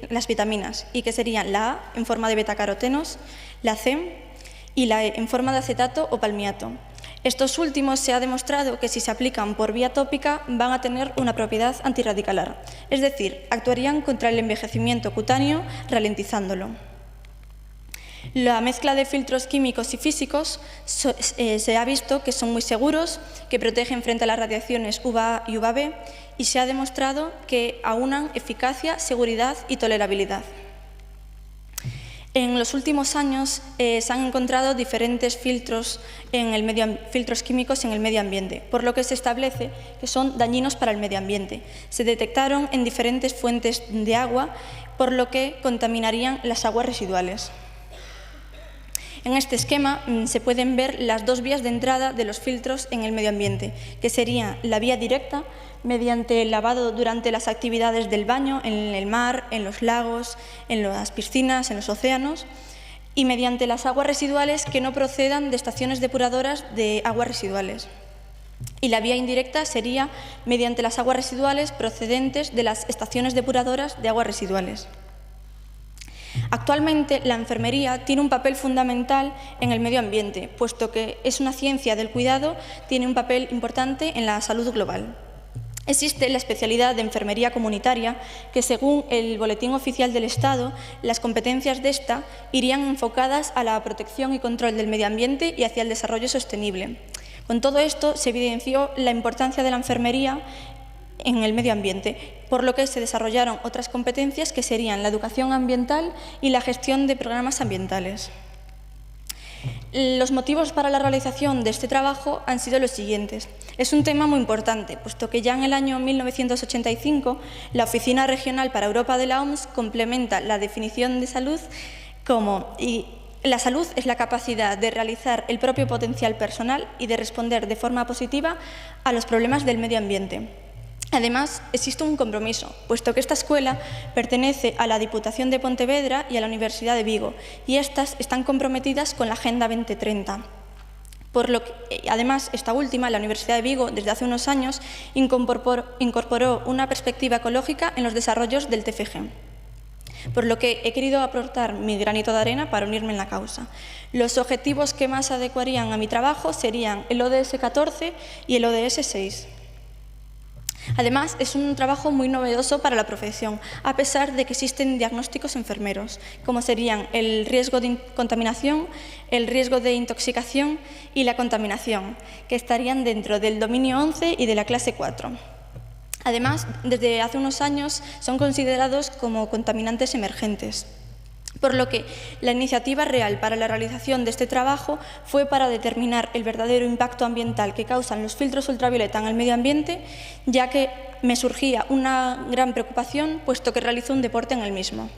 Speaker 6: las vitaminas, y que serían la A en forma de betacarotenos, la C y la E en forma de acetato o palmiato. Estos últimos se ha demostrado que si se aplican por vía tópica van a tener una propiedad antirradicalar, es decir, actuarían contra el envejecimiento cutáneo ralentizándolo. La mezcla de filtros químicos y físicos se ha visto que son muy seguros, que protegen frente a las radiaciones UVA y UVB y se ha demostrado que aunan eficacia, seguridad y tolerabilidad. En los últimos años se han encontrado diferentes filtros químicos en el medio ambiente, por lo que se establece que son dañinos para el medio ambiente. Se detectaron en diferentes fuentes de agua, por lo que contaminarían las aguas residuales. En este esquema se pueden ver las dos vías de entrada de los filtros en el medio ambiente, que sería la vía directa, mediante el lavado durante las actividades del baño, en el mar, en los lagos, en las piscinas, en los océanos, y mediante las aguas residuales que no procedan de estaciones depuradoras de aguas residuales. Y la vía indirecta sería mediante las aguas residuales procedentes de las estaciones depuradoras de aguas residuales. Actualmente, la enfermería tiene un papel fundamental en el medio ambiente, puesto que es una ciencia del cuidado, tiene un papel importante en la salud global. Existe la especialidad de enfermería comunitaria, que según el Boletín Oficial del Estado, las competencias de esta irían enfocadas a la protección y control del medio ambiente y hacia el desarrollo sostenible. Con todo esto, se evidenció la importancia de la enfermería en el medio ambiente, por lo que se desarrollaron otras competencias que serían la educación ambiental y la gestión de programas ambientales. Los motivos para la realización de este trabajo han sido los siguientes. Es un tema muy importante, puesto que ya en el año 1985 la Oficina Regional para Europa de la OMS complementa la definición de salud como la salud es la capacidad de realizar el propio potencial personal y de responder de forma positiva a los problemas del medio ambiente. Además, existe un compromiso, puesto que esta escuela pertenece a la Diputación de Pontevedra y a la Universidad de Vigo, y estas están comprometidas con la Agenda 2030. Por lo que, además, esta última, la Universidad de Vigo, desde hace unos años, incorporó una perspectiva ecológica en los desarrollos del TFG. Por lo que he querido aportar mi granito de arena para unirme en la causa. Los objetivos que más adecuarían a mi trabajo serían el ODS 14 y el ODS 6. Además, es un trabajo muy novedoso para la profesión, a pesar de que existen diagnósticos enfermeros, como serían el riesgo de contaminación, el riesgo de intoxicación y la contaminación, que estarían dentro del dominio 11 y de la clase 4. Además, desde hace unos años son considerados como contaminantes emergentes. Por lo que la iniciativa real para la realización de este trabajo fue para determinar el verdadero impacto ambiental que causan los filtros ultravioleta en el medio ambiente, ya que me surgía una gran preocupación, puesto que realizo un deporte en el mismo.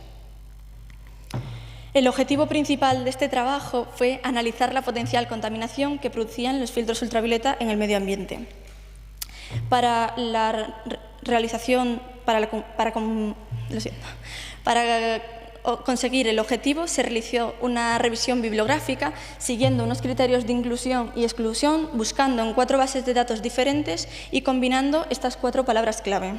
Speaker 6: El objetivo principal de este trabajo fue analizar la potencial contaminación que producían los filtros ultravioleta en el medio ambiente. Para la realización, para conseguir el objetivo, se realizó una revisión bibliográfica siguiendo unos criterios de inclusión y exclusión, buscando en 4 bases de datos diferentes y combinando estas 4 palabras clave.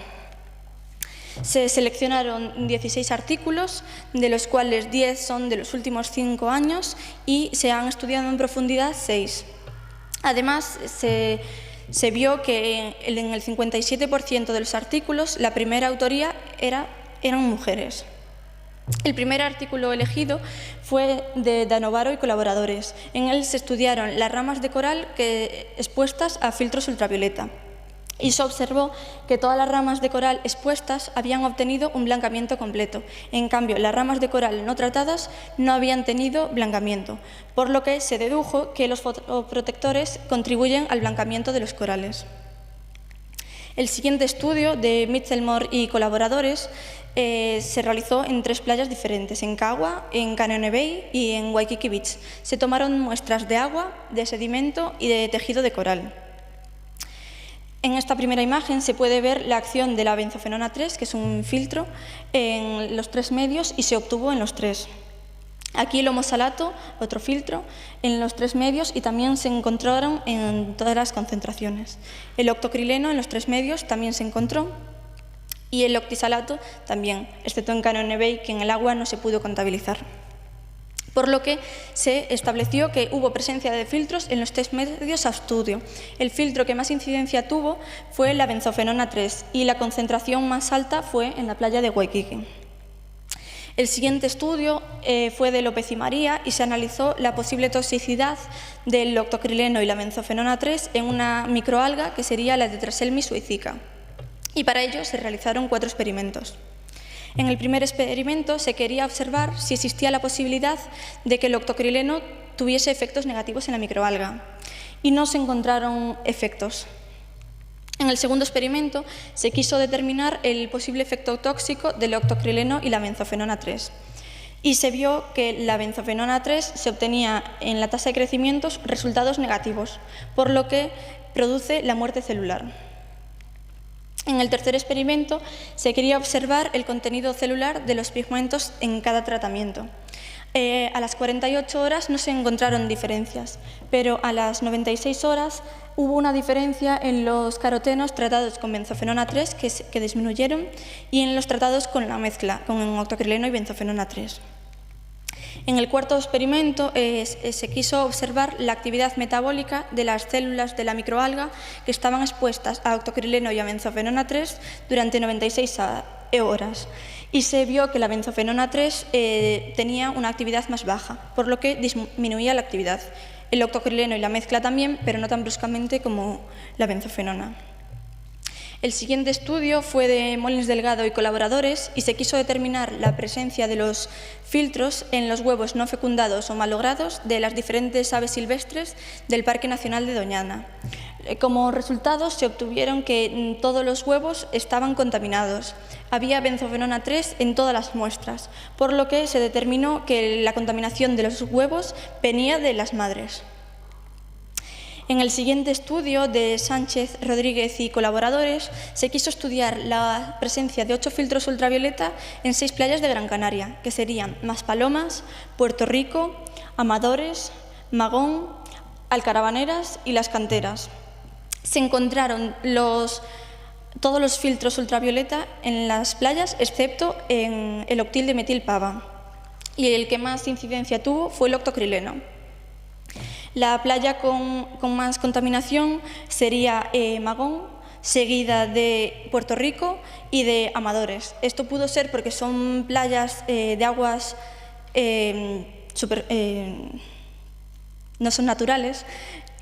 Speaker 6: Se seleccionaron 16 artículos, de los cuales 10 son de los últimos 5 años y se han estudiado en profundidad 6. Además, se vio que en el 57% de los artículos la primera autoría eran mujeres. El primer artículo elegido fue de Danovaro y colaboradores. En él se estudiaron las ramas de coral expuestas a filtros ultravioleta y se observó que todas las ramas de coral expuestas habían obtenido un blancamiento completo. En cambio, las ramas de coral no tratadas no habían tenido blancamiento, por lo que se dedujo que los fotoprotectores contribuyen al blancamiento de los corales. El siguiente estudio de Mitchell-Moore y colaboradores se realizó en 3 playas diferentes, en Kawa, en Canyon Bay y en Waikiki Beach. Se tomaron muestras de agua, de sedimento y de tejido de coral. En esta primera imagen se puede ver la acción de la benzofenona 3, que es un filtro, en los 3 medios y se obtuvo en los 3. Aquí el homosalato, otro filtro, en los 3 medios y también se encontraron en todas las concentraciones. El octocrileno en los 3 medios también se encontró y el octisalato también, excepto en Canyon Bay, que en el agua no se pudo contabilizar. Por lo que se estableció que hubo presencia de filtros en los 3 medios a estudio. El filtro que más incidencia tuvo fue la benzofenona 3 y la concentración más alta fue en la playa de Waikiki. El siguiente estudio fue de López y María y se analizó la posible toxicidad del octocrileno y la benzofenona 3 en una microalga que sería la Tetraselmis suecica. Y para ello se realizaron 4 experimentos. En el primer experimento se quería observar si existía la posibilidad de que el octocrileno tuviese efectos negativos en la microalga y no se encontraron efectos. En el segundo experimento se quiso determinar el posible efecto tóxico del octocrileno y la benzofenona 3 y se vio que la benzofenona 3 se obtenía en la tasa de crecimiento resultados negativos, por lo que produce la muerte celular. En el tercer experimento se quería observar el contenido celular de los pigmentos en cada tratamiento. A las 48 horas no se encontraron diferencias, pero a las 96 horas hubo una diferencia en los carotenos tratados con benzofenona 3 que disminuyeron y en los tratados con la mezcla, con octocrileno y benzofenona 3. En el cuarto experimento se quiso observar la actividad metabólica de las células de la microalga que estaban expuestas a octocrileno y a benzofenona 3 durante 96 horas y se vio que la benzofenona 3 tenía una actividad más baja, por lo que disminuía la actividad. El octocrileno y la mezcla también, pero no tan bruscamente como la benzofenona. El siguiente estudio fue de Molins Delgado y colaboradores y se quiso determinar la presencia de los filtros en los huevos no fecundados o malogrados de las diferentes aves silvestres del Parque Nacional de Doñana. Como resultados se obtuvieron que todos los huevos estaban contaminados. Había benzofenona 3 en todas las muestras, por lo que se determinó que la contaminación de los huevos venía de las madres. En el siguiente estudio de Sánchez, Rodríguez y colaboradores se quiso estudiar la presencia de 8 filtros ultravioleta en 6 playas de Gran Canaria, que serían Maspalomas, Puerto Rico, Amadores, Magón, Alcarabaneras y Las Canteras. Se encontraron todos los filtros ultravioleta en las playas, excepto en el octil de metilpava, y el que más incidencia tuvo fue el octocrileno. La playa con más contaminación sería Magón, seguida de Puerto Rico y de Amadores. Esto pudo ser porque son playas de aguas no son naturales,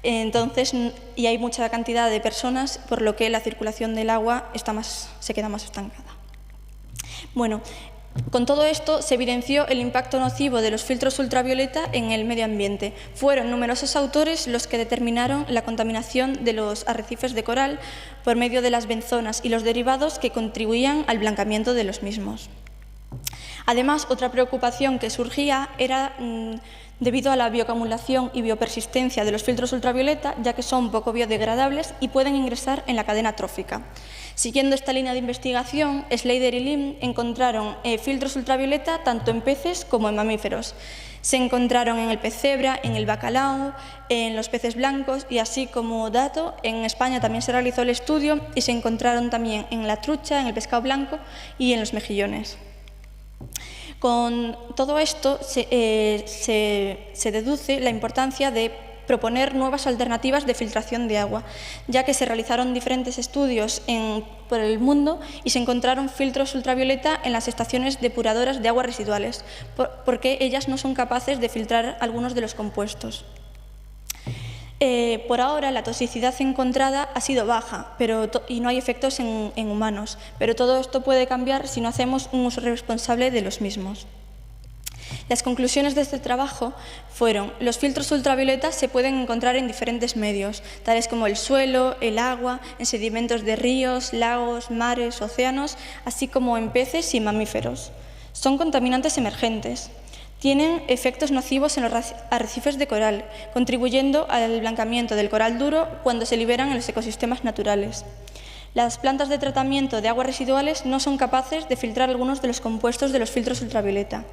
Speaker 6: y hay mucha cantidad de personas, por lo que la circulación del agua se queda más estancada. Bueno, Con todo esto se evidenció el impacto nocivo de los filtros ultravioleta en el medio ambiente. Fueron numerosos autores los que determinaron la contaminación de los arrecifes de coral por medio de las benzonas y los derivados que contribuían al blancamiento de los mismos. Además, otra preocupación que surgía era debido a la bioacumulación y biopersistencia de los filtros ultravioleta, ya que son poco biodegradables y pueden ingresar en la cadena trófica. Siguiendo esta línea de investigación, Slater y Lim encontraron filtros ultravioleta tanto en peces como en mamíferos. Se encontraron en el pez cebra, en el bacalao, en los peces blancos y, así como dato, en España también se realizó el estudio y se encontraron también en la trucha, en el pescado blanco y en los mejillones. Con todo esto se deduce la importancia de proponer nuevas alternativas de filtración de agua, ya que se realizaron diferentes estudios por el mundo y se encontraron filtros ultravioleta en las estaciones depuradoras de aguas residuales, porque ellas no son capaces de filtrar algunos de los compuestos. Por ahora, la toxicidad encontrada ha sido baja y no hay efectos en humanos, pero todo esto puede cambiar si no hacemos un uso responsable de los mismos. Las conclusiones de este trabajo fueron: los filtros ultravioleta se pueden encontrar en diferentes medios, tales como el suelo, el agua, en sedimentos de ríos, lagos, mares, océanos, así como en peces y mamíferos. Son contaminantes emergentes. Tienen efectos nocivos en los arrecifes de coral, contribuyendo al blancamiento del coral duro cuando se liberan en los ecosistemas naturales. Las plantas de tratamiento de aguas residuales no son capaces de filtrar algunos de los compuestos de los filtros ultravioleta.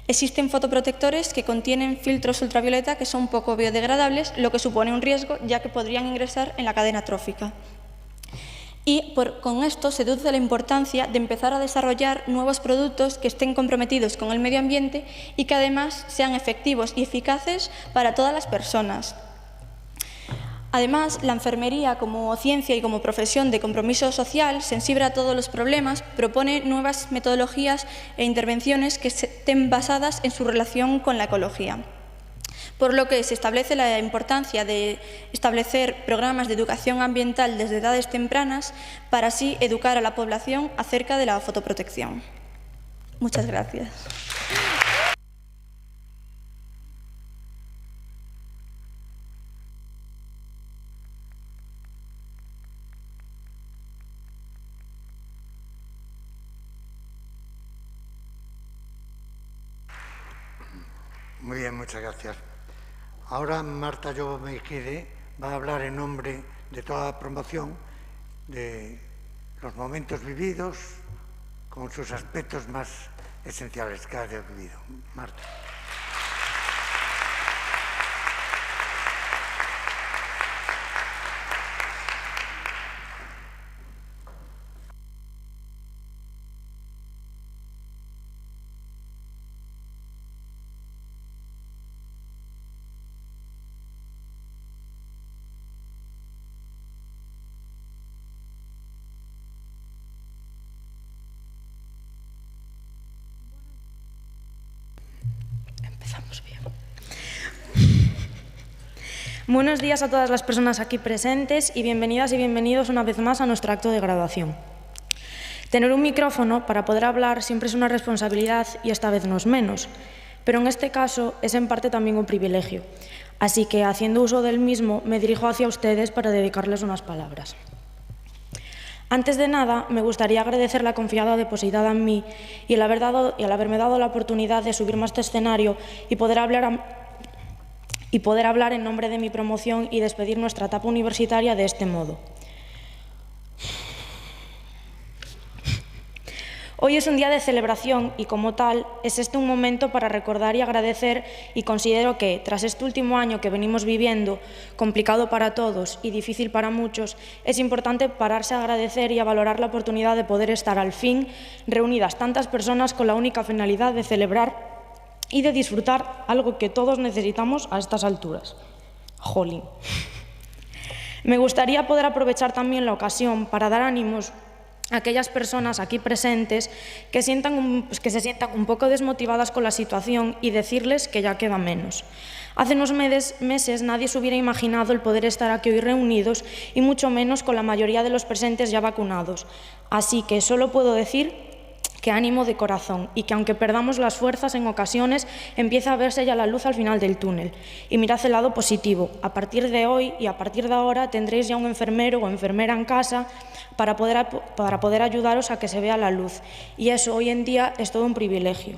Speaker 6: Existen fotoprotectores que contienen filtros ultravioleta que son poco biodegradables, lo que supone un riesgo, ya que podrían ingresar en la cadena trófica. Y con esto se deduce la importancia de empezar a desarrollar nuevos productos que estén comprometidos con el medio ambiente y que además sean efectivos y eficaces para todas las personas. Además, la enfermería como ciencia y como profesión de compromiso social, sensible a todos los problemas, propone nuevas metodologías e intervenciones que estén basadas en su relación con la ecología. Por lo que se establece la importancia de establecer programas de educación ambiental desde edades tempranas para así educar a la población acerca de la fotoprotección. Muchas gracias.
Speaker 2: Muy bien, muchas gracias. Ahora Marta Llobo Mejide va a hablar en nombre de toda la promoción de los momentos vividos con sus aspectos más esenciales que haya vivido. Marta.
Speaker 7: Buenos días a todas las personas aquí presentes y bienvenidas y bienvenidos una vez más a nuestro acto de graduación. Tener un micrófono para poder hablar siempre es una responsabilidad y esta vez no es menos, pero en este caso es en parte también un privilegio. Así que, haciendo uso del mismo, me dirijo hacia ustedes para dedicarles unas palabras. Antes de nada, me gustaría agradecer la confianza depositada en mí y el haberme dado la oportunidad de subirme a este escenario y poder hablar en nombre de mi promoción y despedir nuestra etapa universitaria de este modo. Hoy es un día de celebración y, como tal, es este un momento para recordar y agradecer, y considero que, tras este último año que venimos viviendo, complicado para todos y difícil para muchos, es importante pararse a agradecer y a valorar la oportunidad de poder estar al fin reunidas tantas personas con la única finalidad de celebrar y de disfrutar algo que todos necesitamos a estas alturas. Jolín. Me gustaría poder aprovechar también la ocasión para dar ánimos a aquellas personas aquí presentes que se sientan un poco desmotivadas con la situación y decirles que ya queda menos. Hace unos meses nadie se hubiera imaginado el poder estar aquí hoy reunidos y mucho menos con la mayoría de los presentes ya vacunados. Así que solo puedo decir que ánimo de corazón y que aunque perdamos las fuerzas en ocasiones, empieza a verse ya la luz al final del túnel. Y mirad el lado positivo. A partir de hoy y a partir de ahora tendréis ya un enfermero o enfermera en casa para poder ayudaros a que se vea la luz. Y eso hoy en día es todo un privilegio.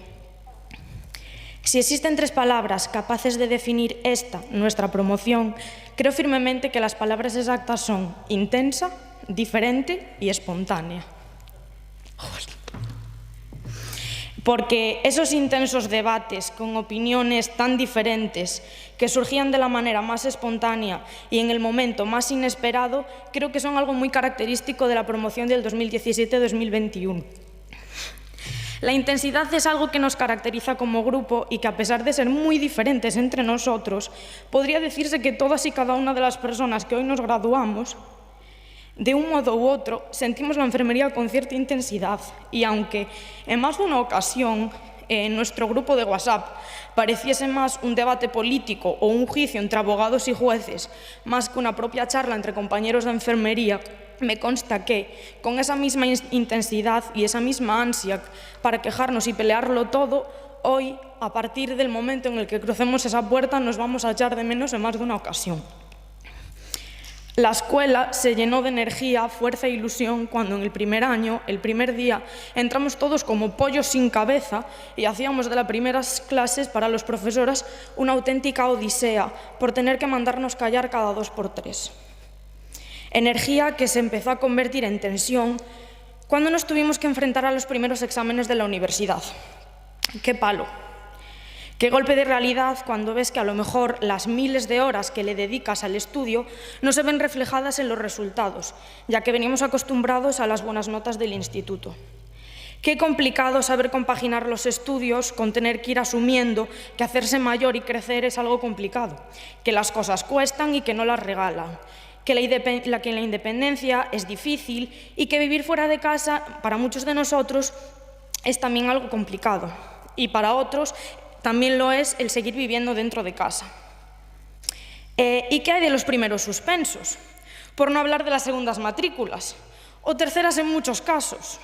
Speaker 7: Si existen 3 palabras capaces de definir esta, nuestra promoción, creo firmemente que las palabras exactas son intensa, diferente y espontánea. Porque esos intensos debates con opiniones tan diferentes que surgían de la manera más espontánea y en el momento más inesperado, creo que son algo muy característico de la promoción del 2017-2021. La intensidad es algo que nos caracteriza como grupo y que, a pesar de ser muy diferentes entre nosotros, podría decirse que todas y cada una de las personas que hoy nos graduamos, de un modo u otro, sentimos la enfermería con cierta intensidad. Y aunque en más de una ocasión en nuestro grupo de WhatsApp pareciese más un debate político o un juicio entre abogados y jueces, más que una propia charla entre compañeros de enfermería, me consta que, con esa misma intensidad y esa misma ansia para quejarnos y pelearlo todo, hoy, a partir del momento en el que crucemos esa puerta, nos vamos a echar de menos en más de una ocasión. La escuela se llenó de energía, fuerza e ilusión cuando en el primer año, el primer día, entramos todos como pollos sin cabeza y hacíamos de las primeras clases para los profesores una auténtica odisea por tener que mandarnos callar cada 2 por 3. Energía que se empezó a convertir en tensión cuando nos tuvimos que enfrentar a los primeros exámenes de la universidad. ¡Qué palo! ¡Qué golpe de realidad cuando ves que a lo mejor las miles de horas que le dedicas al estudio no se ven reflejadas en los resultados, ya que venimos acostumbrados a las buenas notas del instituto! Qué complicado saber compaginar los estudios con tener que ir asumiendo que hacerse mayor y crecer es algo complicado, que las cosas cuestan y que no las regalan, que la independencia es difícil y que vivir fuera de casa, para muchos de nosotros, es también algo complicado. Y para otros también lo es el seguir viviendo dentro de casa. ¿Y qué hay de los primeros suspensos? Por no hablar de las segundas matrículas, o terceras en muchos casos.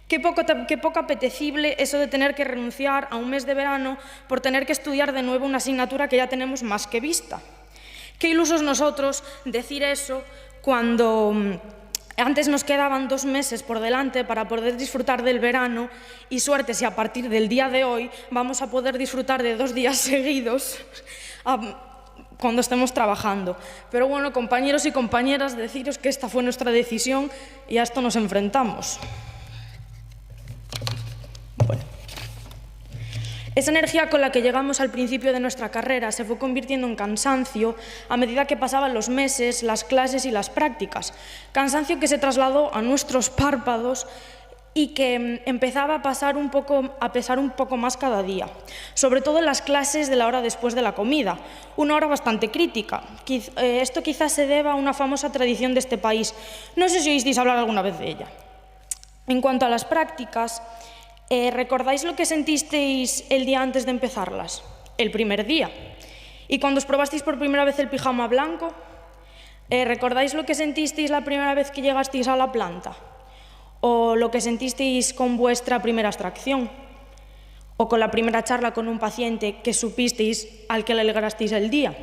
Speaker 7: Qué poco apetecible eso de tener que renunciar a un mes de verano por tener que estudiar de nuevo una asignatura que ya tenemos más que vista. Qué ilusos nosotros decir eso cuando antes nos quedaban 2 meses por delante para poder disfrutar del verano y suerte si a partir del día de hoy vamos a poder disfrutar de 2 días seguidos cuando estemos trabajando. Pero bueno, compañeros y compañeras, deciros que esta fue nuestra decisión y a esto nos enfrentamos. Bueno. Esa energía con la que llegamos al principio de nuestra carrera se fue convirtiendo en cansancio a medida que pasaban los meses, las clases y las prácticas. Cansancio que se trasladó a nuestros párpados y que empezaba a pesar un poco más cada día, sobre todo en las clases de la hora después de la comida, una hora bastante crítica. Esto quizás se deba a una famosa tradición de este país. No sé si oísteis hablar alguna vez de ella. En cuanto a las prácticas, ¿recordáis lo que sentisteis el día antes de empezarlas? El primer día. ¿Y cuando os probasteis por primera vez el pijama blanco? ¿Recordáis lo que sentisteis la primera vez que llegasteis a la planta? ¿O lo que sentisteis con vuestra primera extracción? ¿O con la primera charla con un paciente que supisteis al que le alegrasteis el día?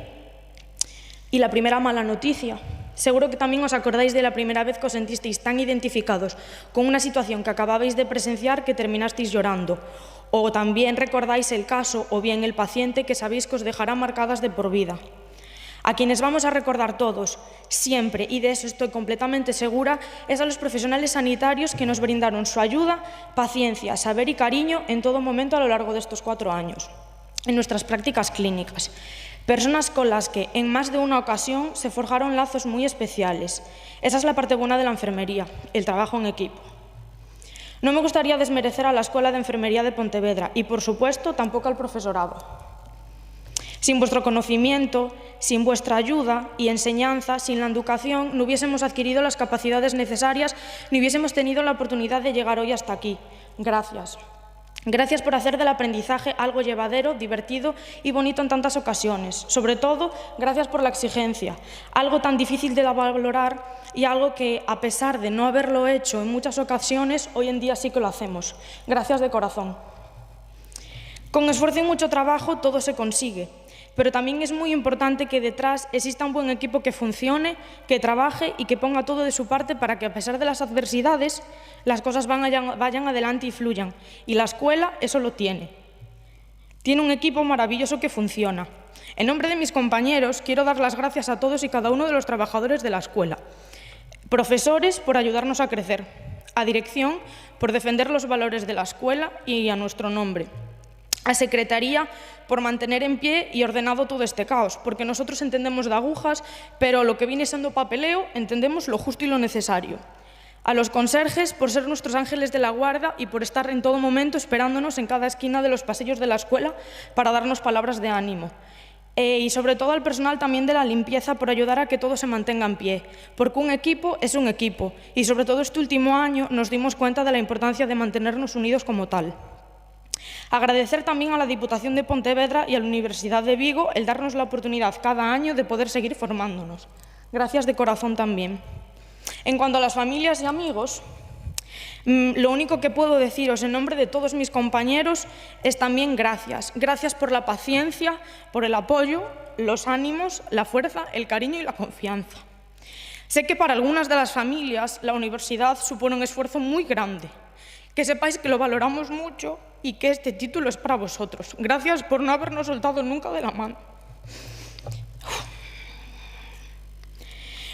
Speaker 7: ¿Y la primera mala noticia? Seguro que también os acordáis de la primera vez que os sentisteis tan identificados con una situación que acababais de presenciar que terminasteis llorando. O también recordáis el caso o bien el paciente que sabéis que os dejará marcadas de por vida. A quienes vamos a recordar todos, siempre, y de eso estoy completamente segura, es a los profesionales sanitarios que nos brindaron su ayuda, paciencia, saber y cariño en todo momento a lo largo de estos 4 años, en nuestras prácticas clínicas. Personas con las que, en más de una ocasión, se forjaron lazos muy especiales. Esa es la parte buena de la enfermería, el trabajo en equipo. No me gustaría desmerecer a la Escuela de Enfermería de Pontevedra y, por supuesto, tampoco al profesorado. Sin vuestro conocimiento, sin vuestra ayuda y enseñanza, sin la educación, no hubiésemos adquirido las capacidades necesarias ni hubiésemos tenido la oportunidad de llegar hoy hasta aquí. Gracias. Gracias por hacer del aprendizaje algo llevadero, divertido y bonito en tantas ocasiones. Sobre todo, gracias por la exigencia, algo tan difícil de valorar y algo que, a pesar de no haberlo hecho en muchas ocasiones, hoy en día sí que lo hacemos. Gracias de corazón. Con esfuerzo y mucho trabajo todo se consigue, pero también es muy importante que detrás exista un buen equipo que funcione, que trabaje y que ponga todo de su parte para que, a pesar de las adversidades, las cosas vayan adelante y fluyan. Y la escuela eso lo tiene. Tiene un equipo maravilloso que funciona. En nombre de mis compañeros, quiero dar las gracias a todos y cada uno de los trabajadores de la escuela. Profesores, por ayudarnos a crecer. A dirección, por defender los valores de la escuela y a nuestro nombre. A Secretaría, por mantener en pie y ordenado todo este caos, porque nosotros entendemos de agujas, pero lo que viene siendo papeleo entendemos lo justo y lo necesario. A los conserjes, por ser nuestros ángeles de la guarda y por estar en todo momento esperándonos en cada esquina de los pasillos de la escuela para darnos palabras de ánimo. Y sobre todo al personal también de la limpieza por ayudar a que todo se mantenga en pie, porque un equipo es un equipo y sobre todo este último año nos dimos cuenta de la importancia de mantenernos unidos como tal. Agradecer también a la Diputación de Pontevedra y a la Universidad de Vigo el darnos la oportunidad cada año de poder seguir formándonos. Gracias de corazón también. En cuanto a las familias y amigos, lo único que puedo deciros en nombre de todos mis compañeros es también gracias. Gracias por la paciencia, por el apoyo, los ánimos, la fuerza, el cariño y la confianza. Sé que para algunas de las familias la universidad supone un esfuerzo muy grande. Que sepáis que lo valoramos mucho y que este título es para vosotros. Gracias por no habernos soltado nunca de la mano.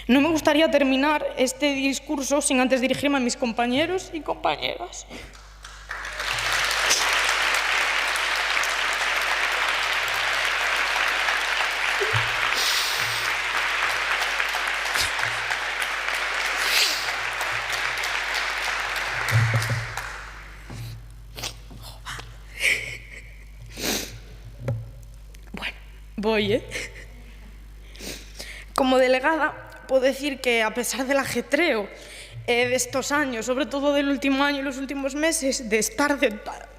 Speaker 7: No me gustaría terminar este discurso sin antes dirigirme a mis compañeros y compañeras. Voy, Como delegada, puedo decir que a pesar del ajetreo de estos años, sobre todo del último año y los últimos meses, de estar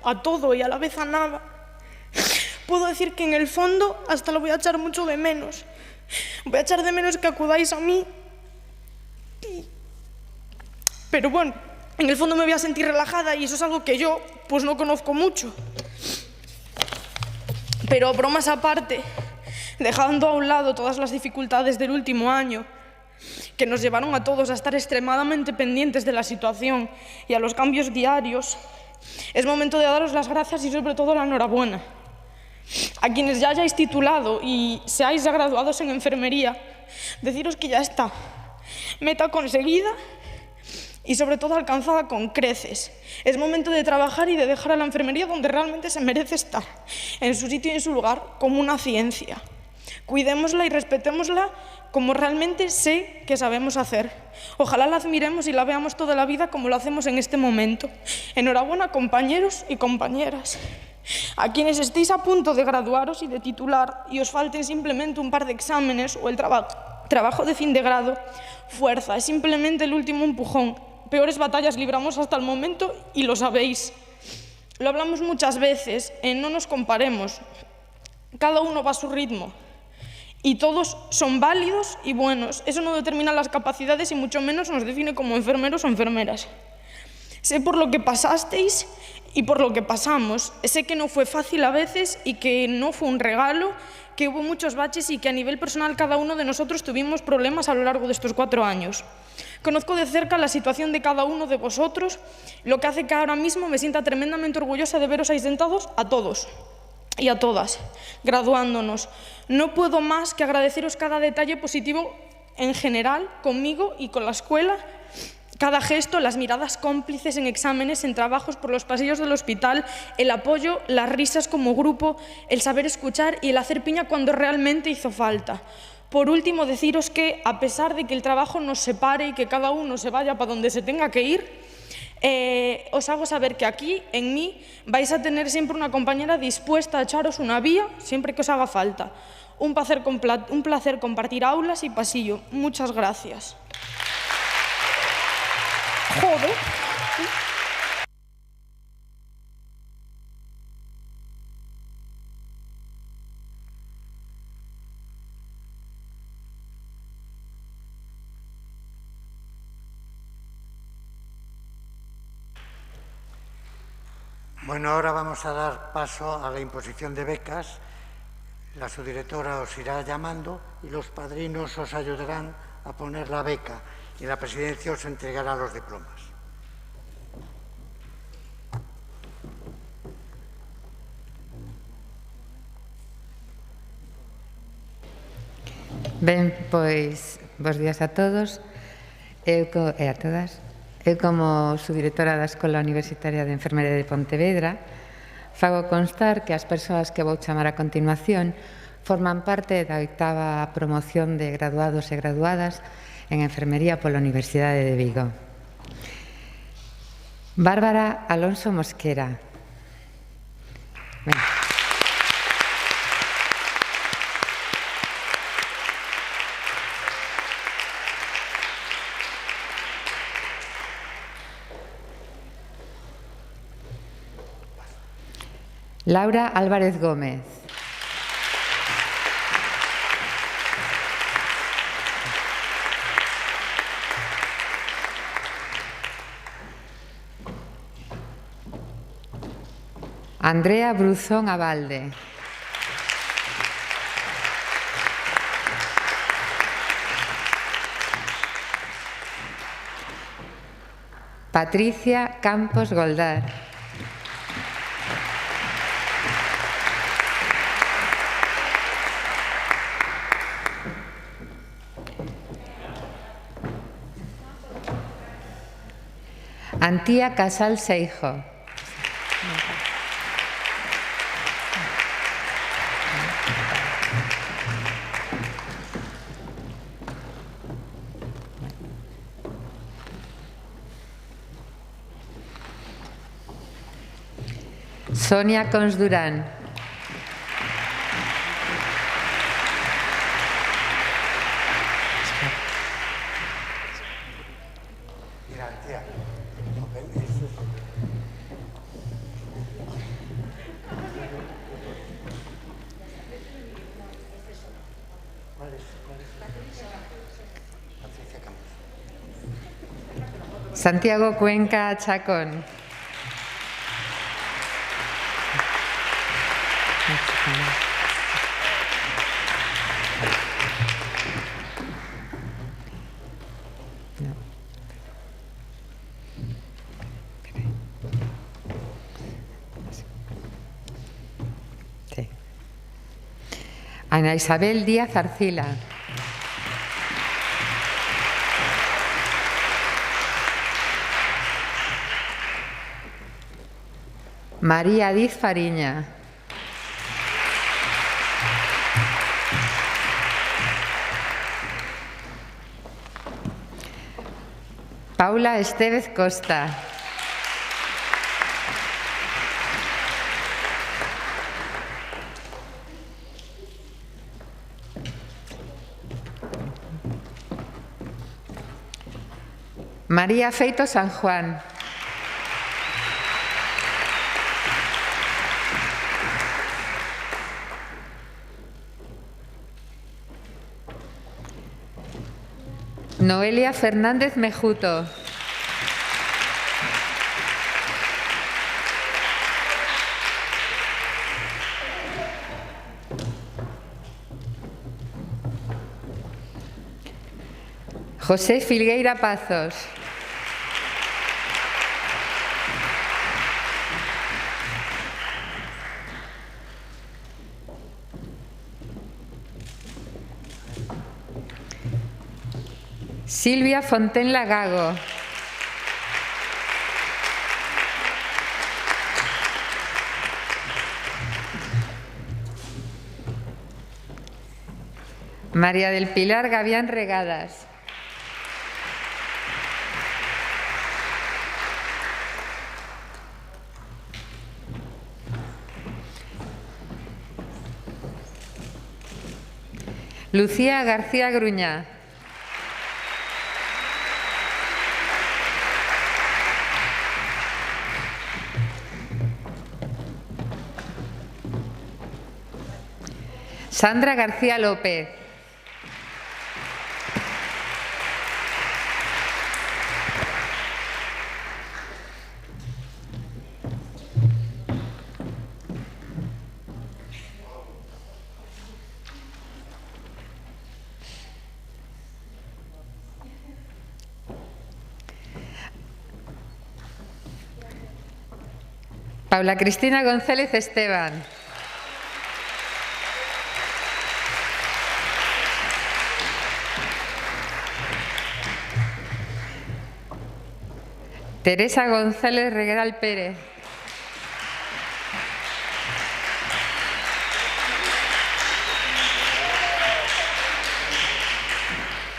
Speaker 7: a todo y a la vez a nada, puedo decir que en el fondo hasta lo voy a echar mucho de menos. Voy a echar de menos que acudáis a mí. Pero bueno, en el fondo me voy a sentir relajada y eso es algo que yo pues no conozco mucho. Pero bromas aparte, dejando a un lado todas las dificultades del último año, que nos llevaron a todos a estar extremadamente pendientes de la situación y a los cambios diarios, es momento de daros las gracias y sobre todo la enhorabuena. A quienes ya hayáis titulado y seáis ya graduados en enfermería, deciros que ya está, meta conseguida y sobre todo alcanzada con creces. Es momento de trabajar y de dejar a la enfermería donde realmente se merece estar, en su sitio y en su lugar, como una ciencia. Cuidémosla y respetémosla como realmente sé que sabemos hacer. Ojalá la admiremos y la veamos toda la vida como lo hacemos en este momento. Enhorabuena, compañeros y compañeras. A quienes estéis a punto de graduaros y de titular y os falten simplemente un par de exámenes o el trabajo de fin de grado, fuerza, es simplemente el último empujón. Peores batallas libramos hasta el momento y lo sabéis. Lo hablamos muchas veces, no nos comparemos. Cada uno va a su ritmo y todos son válidos y buenos. Eso no determina las capacidades y mucho menos nos define como enfermeros o enfermeras. Sé por lo que pasasteis y por lo que pasamos. Sé que no fue fácil a veces y que no fue un regalo, que hubo muchos baches y que a nivel personal cada uno de nosotros tuvimos problemas a lo largo de estos 4 años. Conozco de cerca la situación de cada uno de vosotros, lo que hace que ahora mismo me sienta tremendamente orgullosa de veros ahí sentados a todos y a todas, graduándonos. No puedo más que agradeceros cada detalle positivo en general, conmigo y con la escuela, cada gesto, las miradas cómplices en exámenes, en trabajos por los pasillos del hospital, el apoyo, las risas como grupo, el saber escuchar y el hacer piña cuando realmente hizo falta. Por último, deciros que, a pesar de que el trabajo nos separe y que cada uno se vaya para donde se tenga que ir, os hago saber que aquí, en mí, vais a tener siempre una compañera dispuesta a echaros una vía siempre que os haga falta. Un placer compartir aulas y pasillo. Muchas gracias. Joder.
Speaker 2: Bueno, ahora vamos a dar paso a la imposición de becas. La subdirectora os irá llamando y los padrinos os ayudarán a poner la beca y la presidencia os entregará los diplomas.
Speaker 8: Ben, pois, bos días a todos e a todas. Eu, como subdirectora da Escola Universitaria de Enfermería de Pontevedra, fago constar que as persoas que vou chamar a continuación forman parte da 8ª promoción de graduados e graduadas en Enfermería pola Universidade de Vigo. Bárbara Alonso Mosquera. Ben. Laura Álvarez Gómez. Andrea Bruzón Abalde. Patricia Campos Goldar. Antía Casal Seijo. Sonia Cons Durán. Santiago Cuenca Chacón. Sí. Ana Isabel Díaz Arcila. María Diz Fariña. Paula Estévez Costa. María Feito San Juan. Noelia Fernández Mejuto. José Filgueira Pazos. Silvia Fontenla Gago. María del Pilar Gavián Regadas. Lucía García Gruñá. Sandra García López. Paula Cristina González Esteban. Teresa González Regueral Pérez.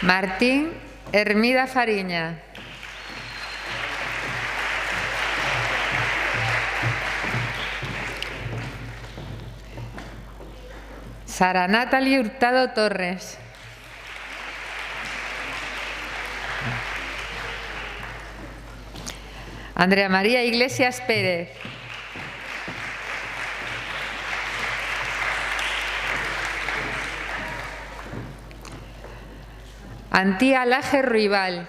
Speaker 8: Martín Hermida Fariña. Sara Natalie Hurtado Torres. Andrea María Iglesias Pérez. Antía Laje Ruibal.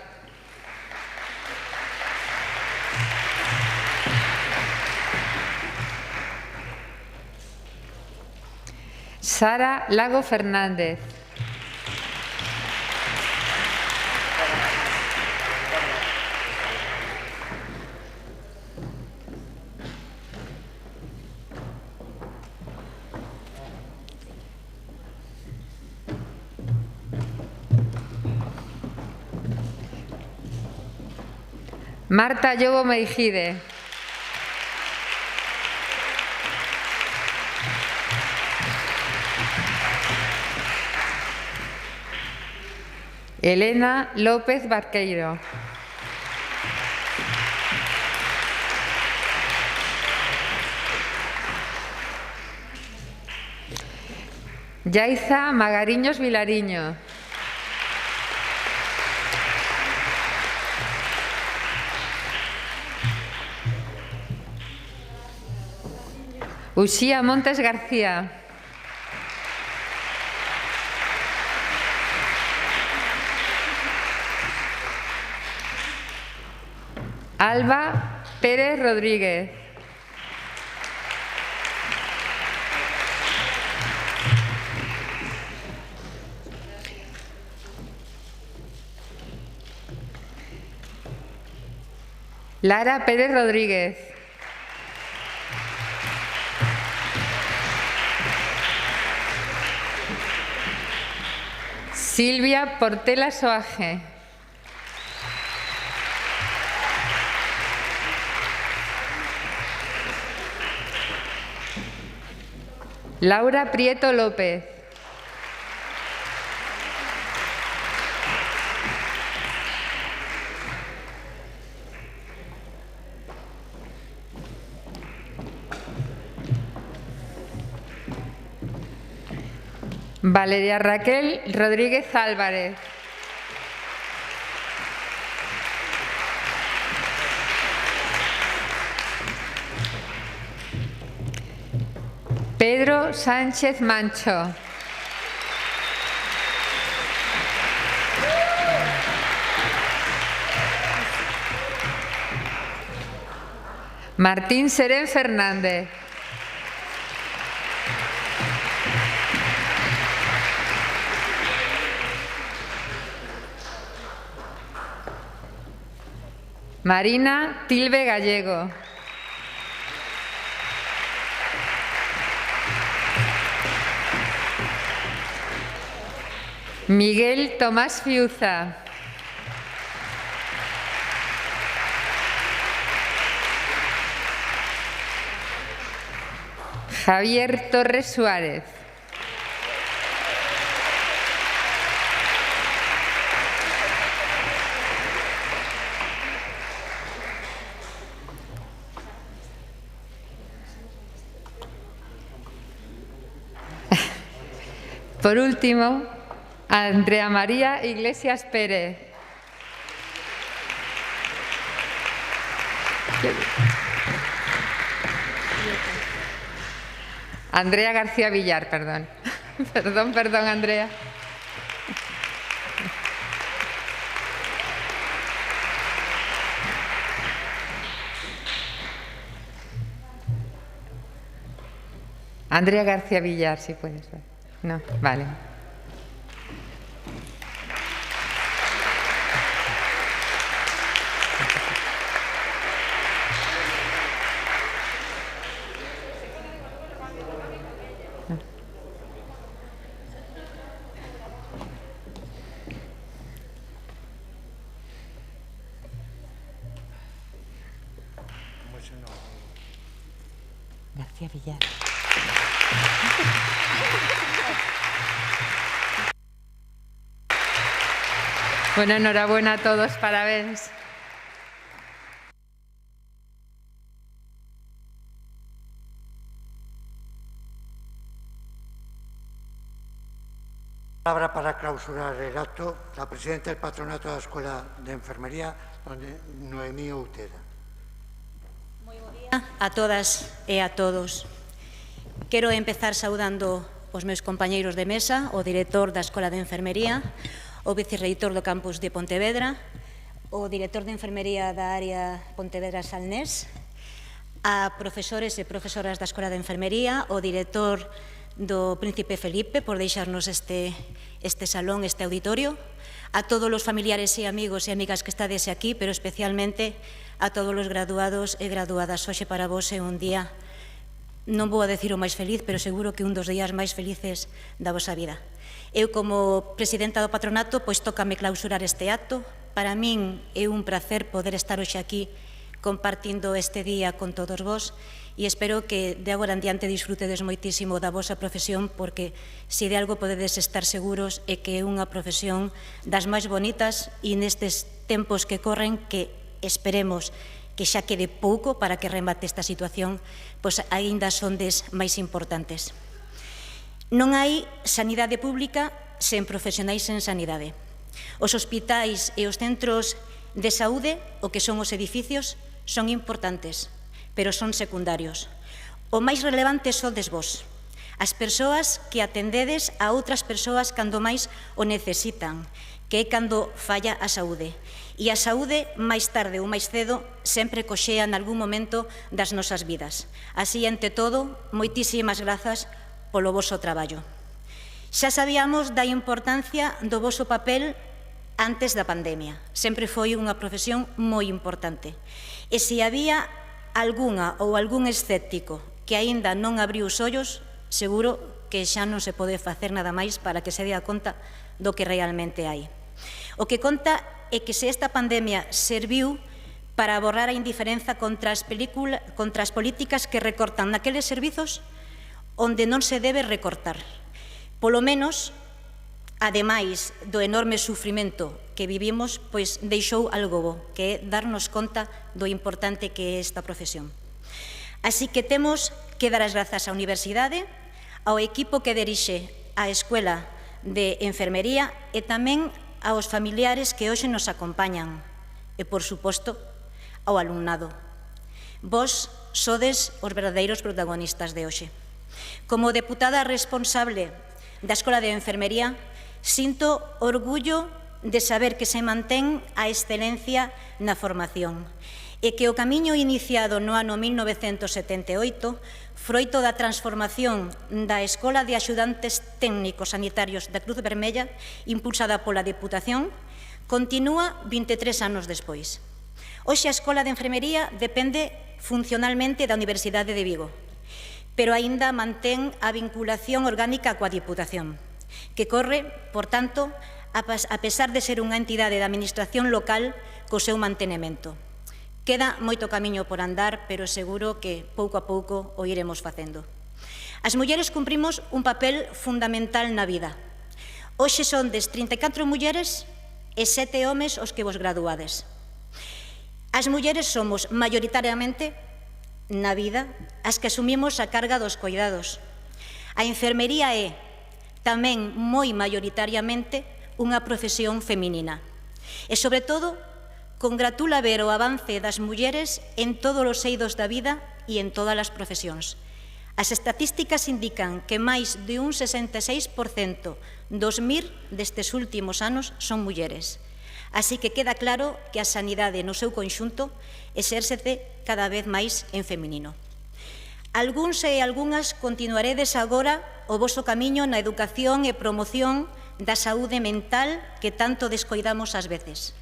Speaker 8: Sara Lago Fernández. Marta Llobo Meijide. Elena López Barqueiro. Yaiza Magariños Vilariño. Uxía Montes García. Alba Pérez Rodríguez. Lara Pérez Rodríguez. Silvia Portela Soaje. Laura Prieto López. Valeria Raquel Rodríguez Álvarez. Pedro Sánchez Mancho. Martín Serén Fernández. Marina Tilbe Gallego. Miguel Tomás Fiuza. Javier Torres Suárez. Por último, Andrea María Iglesias Pérez. Andrea García Villar, perdón. Perdón, Andrea. Andrea García Villar, si puedes ver. No, vale.
Speaker 2: ese no.
Speaker 8: García Villar. Bueno, enhorabuena a todos, parabéns.
Speaker 2: Palabra para clausurar el acto la presidenta del Patronato de la Escuela de Enfermería, Noemí Outeda.
Speaker 9: Moi bo día a todas e a todos. Quero empezar saudando os meus compañeiros de mesa, o director da Escola de Enfermería, o vicerreitor do campus de Pontevedra, o director de Enfermería da área Pontevedra-Salnés, a profesores e profesoras da Escola de Enfermería, o director do Príncipe Felipe por deixarnos este salón, este auditorio, a todos os familiares e amigos e amigas que estades aquí, pero especialmente a todos os graduados e graduadas. Hoxe para vos é un día, non vou a decir o máis feliz, pero seguro que un dos días máis felices da vosa vida. Eu, como presidenta do patronato, pois tócame clausurar este acto. Para min é un placer poder estar hoxe aquí compartindo este día con todos vos e espero que de agora en diante disfrutedes moitísimo da vosa profesión, porque se de algo podedes estar seguros é que é unha profesión das máis bonitas e nestes tempos que corren, que esperemos que xa quede pouco para que remate esta situación, pois aínda son des máis importantes. Non hai sanidade pública sen profesionais en sanidade. Os hospitais e os centros de saúde, o que son os edificios, son importantes, pero son secundarios. O máis relevante sodes vos, as persoas que atendedes a outras persoas cando máis o necesitan, que é cando falla a saúde. E a saúde, máis tarde ou máis cedo, sempre coxea en algún momento das nosas vidas. Así, ante todo, moitísimas grazas polo voso traballo. Xa sabíamos da importancia do voso papel antes da pandemia. Sempre foi unha profesión moi importante. E se había algunha ou algún escéptico que aínda non abriu os ollos, seguro que xa non se pode facer nada máis para que se dea conta do que realmente hai. O que conta é que se esta pandemia serviu para borrar a indiferenza contra as políticas que recortan naqueles servizos onde non se debe recortar. Polo menos, ademais do enorme sufrimento que vivimos, pois deixou algo bo, que é darnos conta do importante que é esta profesión. Así que temos que dar as grazas á Universidade, ao equipo que dirixe a Escuela de Enfermería e tamén aos familiares que hoxe nos acompañan e, por suposto, ao alumnado. Vos sodes os verdadeiros protagonistas de hoxe. Como deputada responsable da Escola de Enfermería, sinto orgullo de saber que se mantén a excelencia na formación e que o camiño iniciado no ano 1978, froito da transformación da Escola de Axudantes Técnicos Sanitarios da Cruz Vermella, impulsada pola Deputación, continúa 23 anos despois. Hoxe a Escola de Enfermería depende funcionalmente da Universidade de Vigo, pero aínda mantén a vinculación orgánica coa Deputación, que corre, por tanto, a pesar de ser unha entidade da administración local co seu mantenemento. Queda moito camiño por andar, pero seguro que pouco a pouco o iremos facendo. As mulleres cumprimos un papel fundamental na vida. Hoxe son des 34 mulleres e 7 homes os que vos graduades. As mulleres somos maioritariamente na vida as que asumimos a carga dos cuidados. A enfermería é tamén moi maioritariamente unha profesión feminina. E, sobre todo, congratula ver o avance das mulleres en todos os eidos da vida e en todas as profesións. As estatísticas indican que máis de un 66% dos MIR destes últimos anos son mulleres. Así que queda claro que a sanidade no seu conxunto exércete cada vez máis en feminino. Algúns e algunhas continuaredes agora o voso camiño na educación e promoción da saúde mental que tanto descoidamos ás veces.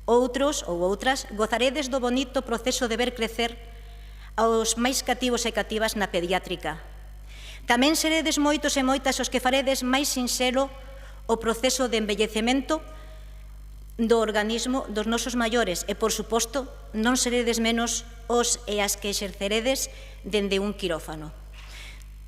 Speaker 9: Outros ou outras gozaredes do bonito proceso de ver crecer aos máis cativos e cativas na pediátrica. Tamén seredes moitos e moitas os que faredes máis sinxelo o proceso de envellecemento do organismo dos nosos maiores e, por suposto, non seredes menos os e as que exerceredes dende un quirófano.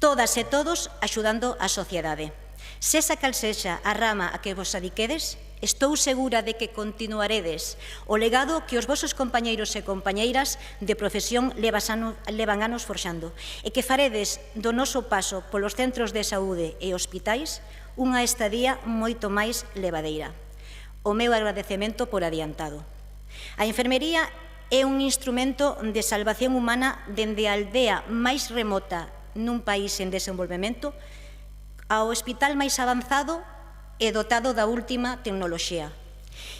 Speaker 9: Todas e todos axudando a sociedade. Sexa cal sexa a rama a que vos adiquedes, estou segura de que continuaredes o legado que os vosos compañeiros e compañeiras de profesión levan anos forxando e que faredes do noso paso polos centros de saúde e hospitais unha estadía moito máis levadeira. O meu agradecemento por adiantado. A enfermería é un instrumento de salvación humana dende a aldea máis remota nun país en desenvolvemento ao hospital máis avanzado e dotado da última tecnoloxía.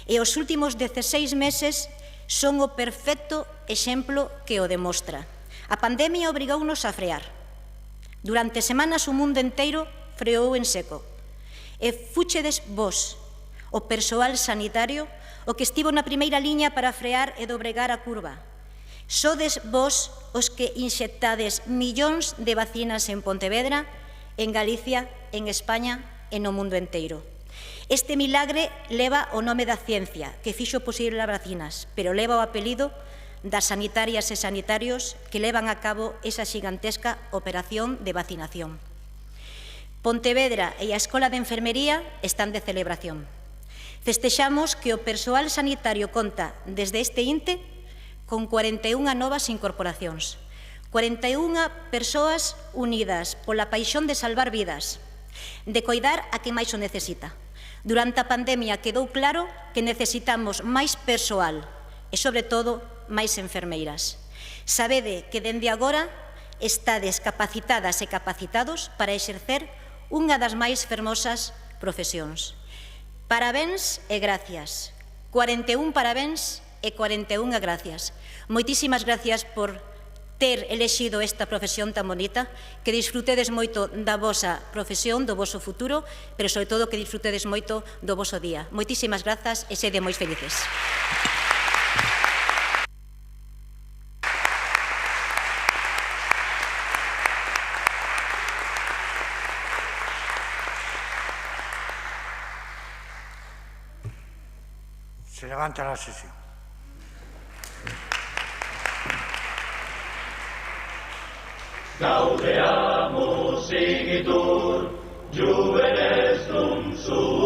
Speaker 9: E os últimos 16 meses son o perfecto exemplo que o demostra. A pandemia obrigounos a frear. Durante semanas o mundo inteiro freou en seco. E fúchedes vos, o persoal sanitario, o que estivo na primeira liña para frear e dobregar a curva. Sodes vos os que inxectades millóns de vacinas en Pontevedra, en Galicia, en España e no mundo inteiro. Este milagre leva o nome da ciencia, que fixo posible as vacinas, pero leva o apelido das sanitarias e sanitarios que levan a cabo esa xigantesca operación de vacinación. Pontevedra e a Escola de Enfermería están de celebración. Festexamos que o persoal sanitario conta, desde este INTE, con 41 novas incorporacións. 41 persoas unidas pola paixón de salvar vidas, de coidar a quen máis o necesita. Durante a pandemia quedou claro que necesitamos máis persoal e, sobre todo, máis enfermeiras. Sabede que dende agora estades capacitadas e capacitados para exercer unha das máis fermosas profesións. Parabéns e gracias. 41 parabéns e 41 gracias. Moitísimas gracias por ter elexido esta profesión tan bonita, que disfrutedes moito da vosa profesión, do voso futuro, pero sobre todo que disfrutedes moito do voso día. Moitísimas grazas e sede moi felices.
Speaker 2: Se levanta la sesión.
Speaker 10: Gaudeamus igitur, juvenes dum sum.